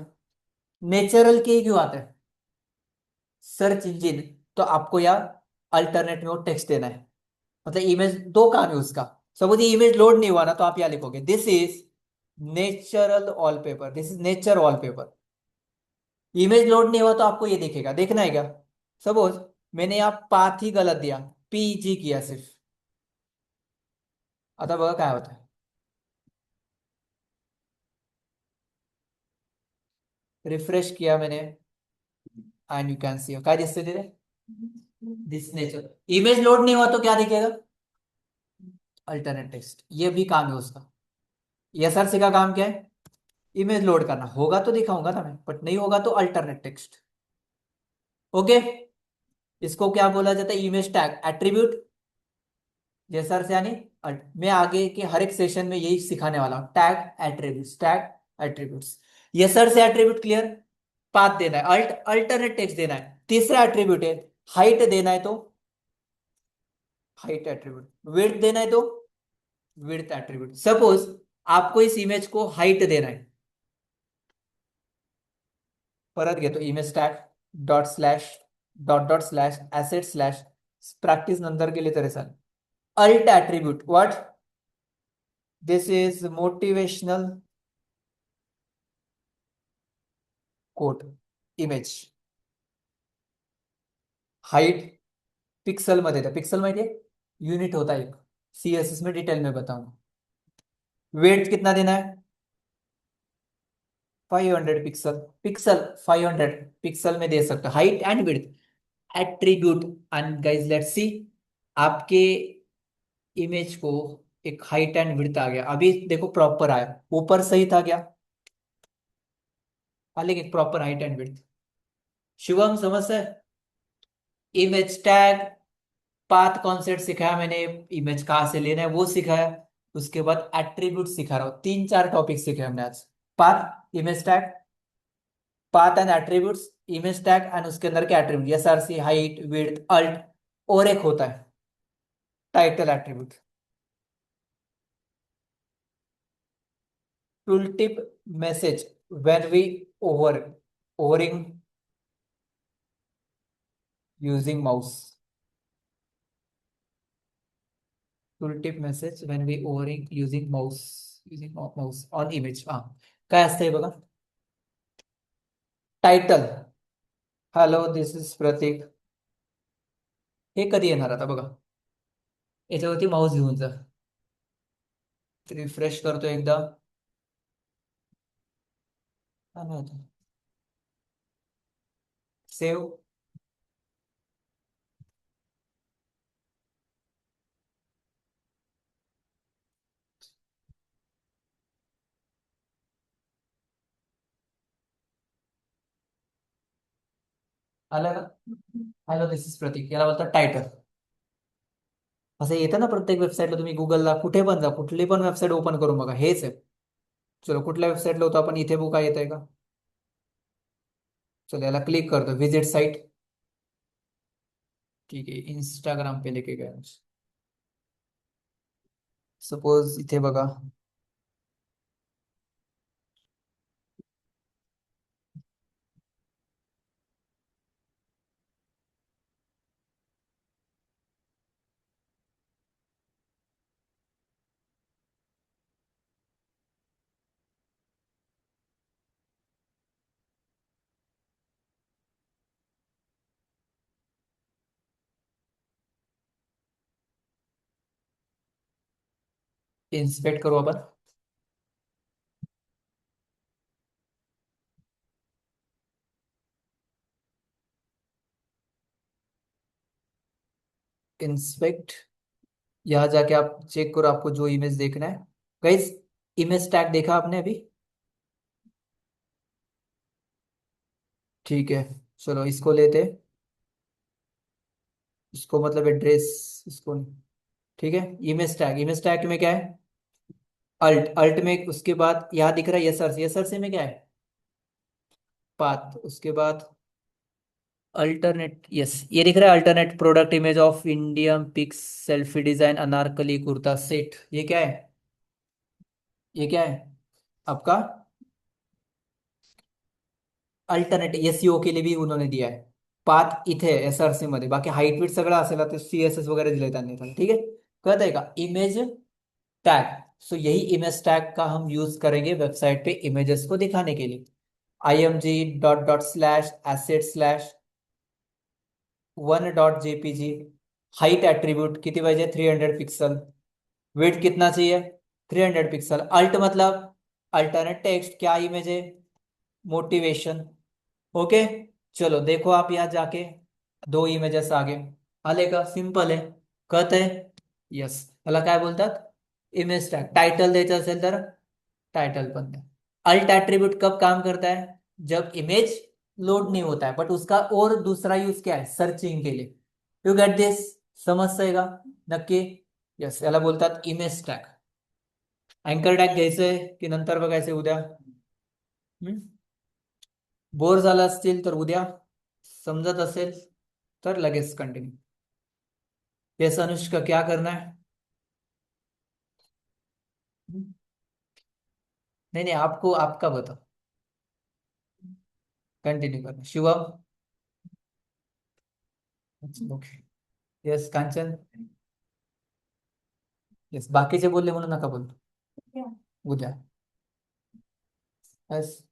नेचुरल के ही क्यों आता है? Search engine. तो आपको यार अल्टरनेट में वो टेक्स्ट देना है। मतलब इमेज, दो काम है उसका। सपोज ये इमेज लोड नहीं हुआ ना, तो आप यहाँ लिखोगे this is natural wallpaper, this is nature wallpaper. Image load नहीं हुआ तो आपको ये दिखेगा। देखना है क्या? सपोज मैंने यहाँ पाथ ही गलत दिया, पीजी किया सिर्फ, आता बघा काय होता है। रिफ्रेश किया मैंने एंड यू कैन सी काय दिसते तिथे? This nature. इमेज लोड नहीं हुआ तो क्या दिखेगा? Alternate text. ये भी काम है उसका। एसआरसी का काम क्या है? इमेज लोड करना। होगा तो दिखाऊंगा ना मैं, बट नहीं होगा तो अल्टरनेट टेक्स्ट। ओके। इसको क्या बोला जाता है? Image tag attribute. एसआरसी यानी मैं आगे के हर एक सेशन में यही सिखाने वाला हूं, tag attributes, tag attributes. SRC attribute clear. Path देना है, अल्टरनेट टेक्स्ट देना है। तीसरा एट्रीब्यूट है हाइट देना है तो हाइट एट्रीब्यूट, विड्थ देना है तो विड्थ एट्रीब्यूट। सपोज आपको इस इमेज को हाइट देना है, परत घेतो image tag dot slash dot dot slash asset slash practice नंतर केली तरी चालेल. Alt attribute what? This is motivational quote image. Height pixel मध्ये था. पिक्सल माहिती है? यूनिट होता है एक. सीएसएस में डिटेल में बताऊंगा. वेट कितना देना है? 500 पिक्सल. पिक्सल 500 पिक्सल में दे सकते. Height and width attribute. And guys let's see, आपके इमेज को एक हाइट एंड विड्थ आ गया. अभी देखो प्रॉपर आया. ऊपर सही था क्या? लेकिन proper height and width. Shubham समझ है? इमेज टैग, पाथ कॉन्सेप्ट सिखाया मैंने, इमेज कहाँ से लेना है वो सिखाया. उसके बाद एट्रीब्यूट सिखा रहा हूँ. 3-4 टॉपिक सीखे हमने आज. Path, image tag, path and attributes, image tag and उसके अंदर के attribute SRC, height, width, alt. और एक होता है title attribute. Tooltip message when we hover hovering using mouse. Tooltip message when we hovering using mouse. Using mouse on image. हा काय असतंय बघा. Title. Hello this is Pratik. हे कधी येणार आता बघा. याच्यावरती माऊस घेऊन जा. रिफ्रेश करतो एकदा. सेव्ह. आलं का? हॅलो दिस इज प्रतीक, याला बोलतात टायटल. असं येतं ना प्रत्येक वेबसाईटला. तुम्ही गुगलला कुठे पण जा, कुठली पण वेबसाईट ओपन करून बघा, हेच आहे. चलो कुठल्या वेबसाईटला होतो आपण? इथे बघा येत आहे का? चलो याला क्लिक करतो, विजिट साईट. ठीक आहे, इंस्टाग्राम पे लेके गया. सपोज इथे बघा. इन्स्पेक्ट करू आपण. इंस्पेक्ट, यहाँ जाके आप चेक करो आपको जो इमेज देखना है। गाइस, इमेज टैग देखा आपने अभी? ठीक है, चलो इसको लेते, इसको मतलब एड्रेस, इसको नहीं। ठीक है, इमेज टैग में क्या है? अल्ट, अल्ट में उसके बाद यहाँ दिख रहा है यसर, यसर से में क्या है? पाथ, उसके बाद अल्टरनेट, यस ये दिख रहा है alternate product image of Indian pics selfie design anarkali kurta set, ये क्या है? ये क्या है आपका? अल्टरनेट एसईओ के लिए भी उन्होंने दिया है। पाथ इथे एसआरसी मध्ये, बाकी हाईट बीट सगळं असेल ते सीएसएस वगैरह दिले त्यांनी पण, ठीक है। कळत है का? इमेज टैग, सो यही इमेज टैग का हम यूज करेंगे वेबसाइट पे इमेजेस को दिखाने के लिए। img./asset/ 1.jpg, हाइट एट्रीब्यूट किती पाहिजे? 300 पिक्सल। वेट कितना चाहिए? 300 पिक्सल। अल्ट मतलब अल्टरनेट टेक्स्ट, क्या इमेज है? मोटिवेशन। ओके, चलो देखो आप यहाँ जाके दो इमेजेस आगे आले का, सिंपल आहे, कळत आहे? यस, त्याला काय बोलतात? Image tag. टाइटल द्यायचं असेल तर टाइटल पण द्या। अल्ट एट्रीब्यूट कब काम करता है? जब इमेज लोड नहीं होता है, बट उसका और दूसरा यूज क्या है? सर्चिंग के लिए। You get this? समजतंय का नक्की? यस, याला बोलतात इमेज टॅग। अँकर टॅग घ्यायचंय की नंतर बघायचंय उद्या? बोर झाला असतील तर उद्या, समजत असेल तर लगेच कंटिन्यू। यस अनुष्का, क्या करना है? हम्म, नहीं नहीं, आपको आपका बताओ, कंटिन्यू करना। शिवम? ओके, यस कांचन? यस, बाकीचे बोलले म्हणून नका बोलू, उद्या। यस,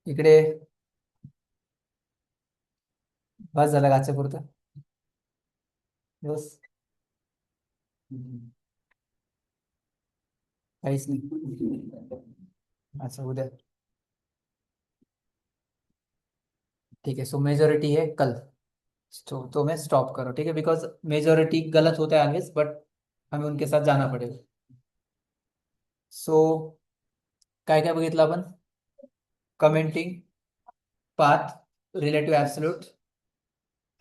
इकडे बस झालं गाच्या पुरतं। यस, काहीच नाही। अच्छा, उद्या। ठीक है, सो मेजोरिटी है कल, तो मैं स्टॉप करो, ठीक है, बिकॉज मेजोरिटी गलत होता है ऑलवेज, बट हमें उनके साथ जाना पड़ेगा। सो काय काय बघितलं आपण? Commenting, path, relative absolute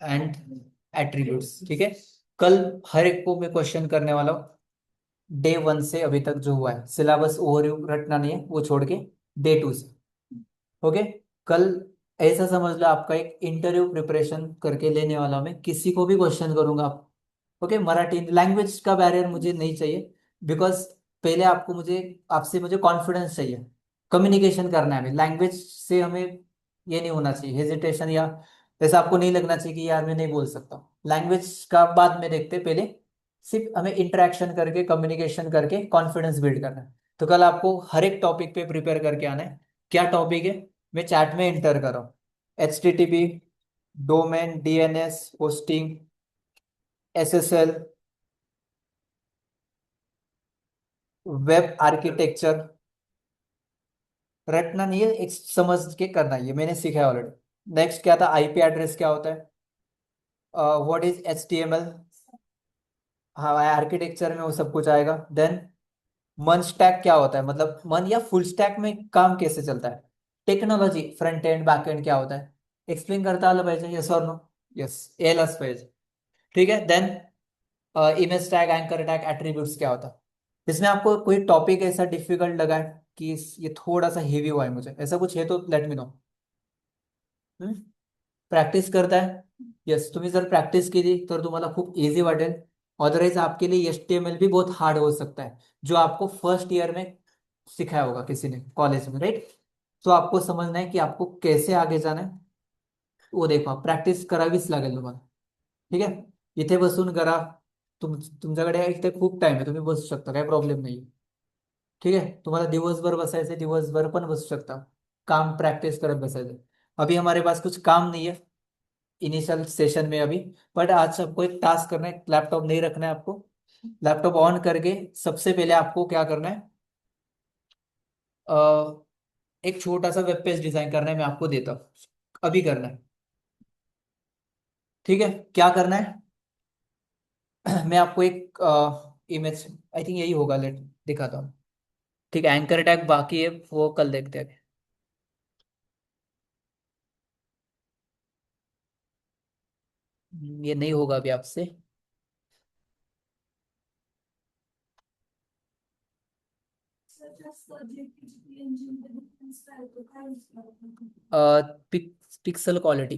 and attributes, ठीक है। कल हर एक को मैं क्वेश्चन करने वाला हूँ, डे 1 से अभी तक जो हुआ है, सिलेबस ओवरव्यू रटना नहीं है वो छोड़ के, डे 2 से। ओके, कल ऐसा समझ लो आपका एक इंटरव्यू प्रिपरेशन करके लेने वाला हूं मैं, किसी को भी क्वेश्चन करूंगा आप। ओके, मराठी लैंग्वेज का बैरियर मुझे नहीं चाहिए, बिकॉज पहले आपको मुझे, आपसे मुझे कॉन्फिडेंस चाहिए, कम्युनिकेशन करना है हमें, लैंग्वेज से हमें ये नहीं होना चाहिए हेजिटेशन, या जैसा आपको नहीं लगना चाहिए कि यार मैं नहीं बोल सकता। लैंग्वेज का बाद में देखते, पहले सिर्फ हमें इंटरेक्शन करके कम्युनिकेशन करके कॉन्फिडेंस बिल्ड करना है। तो कल आपको हर एक टॉपिक पे प्रिपेयर करके आना है। क्या टॉपिक है? मैं चैट में इंटर कर रहा हूँ। HTTP, domain DNS hosting, SSL, web architecture, रटना नहीं है, एक समझ के करना है, ये मैंने सीखा है ऑलरेडी। नेक्स्ट क्या था? IP एड्रेस क्या होता है? What is HTML? हाँ, आर्किटेक्चर में वो सब कुछ आएगा। देन मन स्टैक क्या होता है, मतलब मन या फुल स्टैक में काम कैसे चलता है? Technology, front end back and क्या होता है? एक्सप्लेन करता आलं पाहिजे, यस और नो? यस, यायलाच पाहिजे। ठीक है, then image tag, anchor tag, attributes क्या होता है? इसमें आपको कोई टॉपिक ऐसा डिफिकल्ट लगा है कि ये थोड़ा सा हेवी हुआ है मुझे, ऐसा कुछ है तो लेट मी नो। प्रॅक्टिस करताय? यस, तुम्ही जर प्रॅक्टिस केली तर तुम्हाला खूप इझी वाटेल। अदरवाइज आपके लिए HTML भी बहुत हार्ड हो सकता है, जो आपको फर्स्ट ईयर में सिखाया होगा किसी ने कॉलेज में, राइट? तो आपको समझना है कि आपको कैसे आगे जाना है, वो देखो, प्रॅक्टिस करावीच लागेल तुम्हाला। ठीक आहे, इथे बसून करा, तुमच्याकडे इथे खूप टाइम आहे, तुम्ही बसू शकता, काही प्रॉब्लेम नाही। ठीक है, तुम्हाला दिवसभर बसायचं, दिवसभर पण बसू शकता, काम प्रॅक्टिस करत बसायचं। अभी हमारे पास कुछ काम नहीं है इनिशियल सेशन में अभी, बट आज सबको एक टास्क करना है, लैपटॉप नहीं रखना है आपको। लैपटॉप ऑन करके सबसे पहले आपको क्या करना है? अ, एक छोटा सा वेब पेज डिजाइन करना है, मैं आपको देता हूँ, अभी करना है। ठीक है, क्या करना है? मैं आपको एक इमेज, आई थिंक यही होगा, लेट दिखाता हूँ। ठीक है, एंकर टैग बाकी है, वो कल देखते हैं। ये नहीं होगा अभी आपसे। पिक्सल क्वालिटी,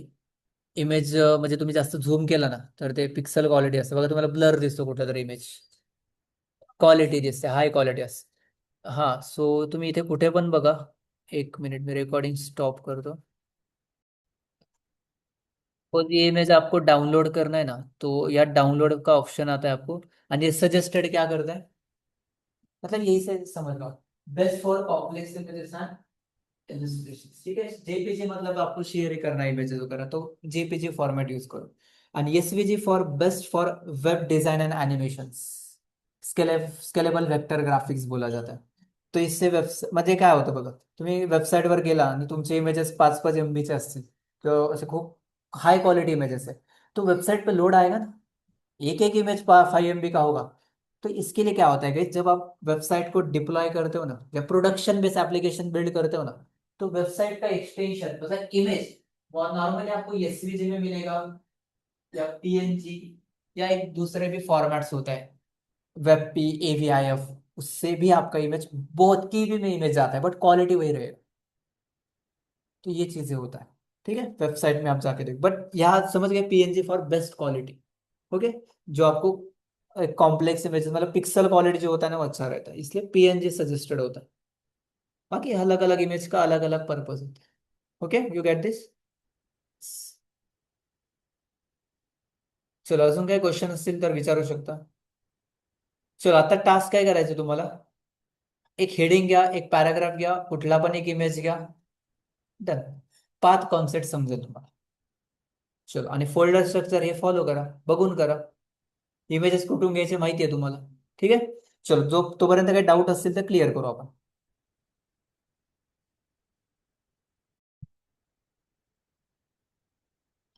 इमेज म्हणजे तुम्ही जास्त झूम केला ना तर ते पिक्सल क्वालिटी असते बघा, तुम्हाला ब्लर दिसतो कुठला तरी इमेज, क्वालिटी दिसते, हाय क्वालिटी असते. हा, सो तुम्ही इथे कुठे पण बघा. एक मिनिट, मी रेकॉर्डिंग स्टॉप करतो. तो ये इमेज आपको डाउनलोड करना है ना, तो या डाउनलोड का ऑप्शन आता है आपको. और ये सजेस्टेड क्या करता है, मतलब यही से समझ लो, best for complex images and illustration. ठीक है, जेपीजी मतलब आपको शेयर करना है इमेजेस वगैरह, तो जेपीजी फॉर्मेट यूज करो. And SVG for best for web design and animations. Scalable vector graphics बोला जाता है. तो इससे म्हणजे काय होतं बघा, तुम्ही वेबसाईटवर गेला आणि तुमचे इमेजेस 5-5 MB चे असतील, किंवा असे खूप हाई क्वालिटी इमेजेस है, तो वेबसाइट पे लोड आएगा ना, एक एक इमेज 5 MB का होगा. तो इसके लिए क्या होता है कि जब आप वेबसाइट को डिप्लॉय करते हो ना, या प्रोडक्शन बेस्ड एप्लीकेशन बिल्ड करते हो ना, तो वेबसाइट का एक्सटेंशन मतलब इमेज नॉर्मली आपको एसवीजी में मिलेगा, या पीएनजी, या एक दूसरे भी फॉर्मेट्स होता है, वेबपी, एवीआईएफ. उससे भी आपका इमेज बहुत की भी में इमेज आता है, बट क्वालिटी वही रहेगा. तो ये चीजें होता है. ठीक है, वेबसाइट में आप जाके देखो, बट यहाँ समझ गए, PNG for best quality. Okay, जो आपको कॉम्प्लेक्स इमेजेस मतलब पिक्सल क्वालिटी जो होता है ना वो अच्छा रहता है, इसलिए पीएनजी सजेस्टेड होता है. बाकी अलग अलग इमेज का अलग अलग पर्पज होता है. Okay, you get this. चलो, अजून काही क्वेश्चन असतील तर विचारू शकता. चलो, आता टास्क काय करायचं तुम्हाला, एक हेडिंग घ्या, एक पॅराग्राफ घ्या, कुठला पण एक इमेज घ्या. डन. पाथ कॉन्सेप्ट समजेल तुम्हाला. चलो, आणि फोल्डर स्ट्रक्चर हे फॉलो करा, बघून करा. इमेजेस कुठून घ्यायचे माहिती आहे तुम्हाला. ठीक आहे. चलो, जो तोपर्यंत काही डाऊट असतील तर क्लिअर करू आपण.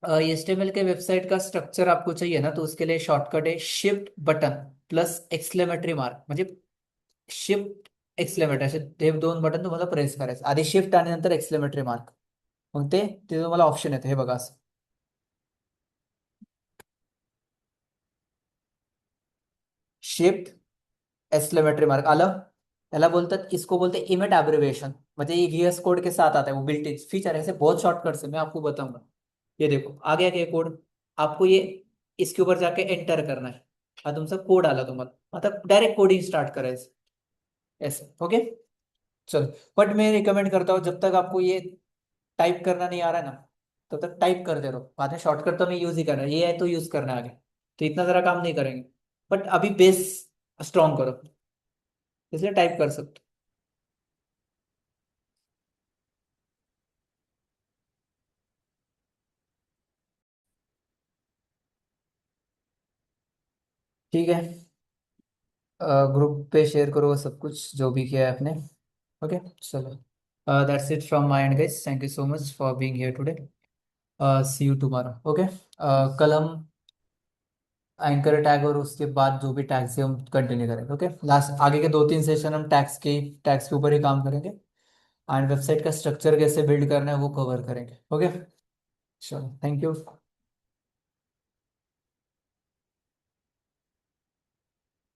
HTML के वेबसाइट का स्ट्रक्चर आपको चाहिए ना, तो उसके लिए शॉर्टकट है shift button plus exclamatory mark, म्हणजे शिफ्ट एक्सक्लेमेटरी, असे ते दोन बटन तुम्हाला प्रेस करायचे, आधी शिफ्ट आणि नंतर एक्सक्लेमेटरी मार्क. मग ते ते तुम्हाला ऑप्शन येते, हे बघा असं. शिफ्ट एक्सक्लेमेटरी मार्क आलं. याला बोलतात, इसको बोलते इमेट एब्रिविएशन, मतलब ये VS कोड के साथ आता है, वो बिल्ट इन फीचर है, ऐसे बहुत शॉर्टकट्स है, मैं आपको बताऊंगा. ये देखो आ गया क्या कोड, आपको ये इसके ऊपर जाके एंटर करना है. हा तुमचा कोड आला तुम्हाला, आता डायरेक्ट कोडिंग स्टार्ट करायचं. ऐसे ओके. चलो, बट मैं रिकमेंड करता हूँ, जब तक आपको ये टाइप करना नहीं आ रहा है ना, तब तक टाइप करते रहो, बाद में शॉर्टकट तो नहीं यूज ही करना है, ये है तो यूज करना है आगे. तो इतना जरा काम नहीं करेंगे, बट अभी बेस स्ट्रॉन्ग करो, इसलिए टाइप कर सकते हो. ठीक है, ग्रुप पे शेयर करो वो सब कुछ जो भी किया है आपने. ओके, चलो, that's it from my end guys, thank you so much for being here today. See you tomorrow. Okay, कल हम एंकर टैग और उसके बाद जो भी टैग्स है हम कंटिन्यू करेंगे. ओके, लास्ट आगे के 2-3 सेशन हम टैग्स के ऊपर ही काम करेंगे, एंड वेबसाइट का स्ट्रक्चर कैसे बिल्ड करना है वो कवर करेंगे. ओके, चलो, थैंक यू.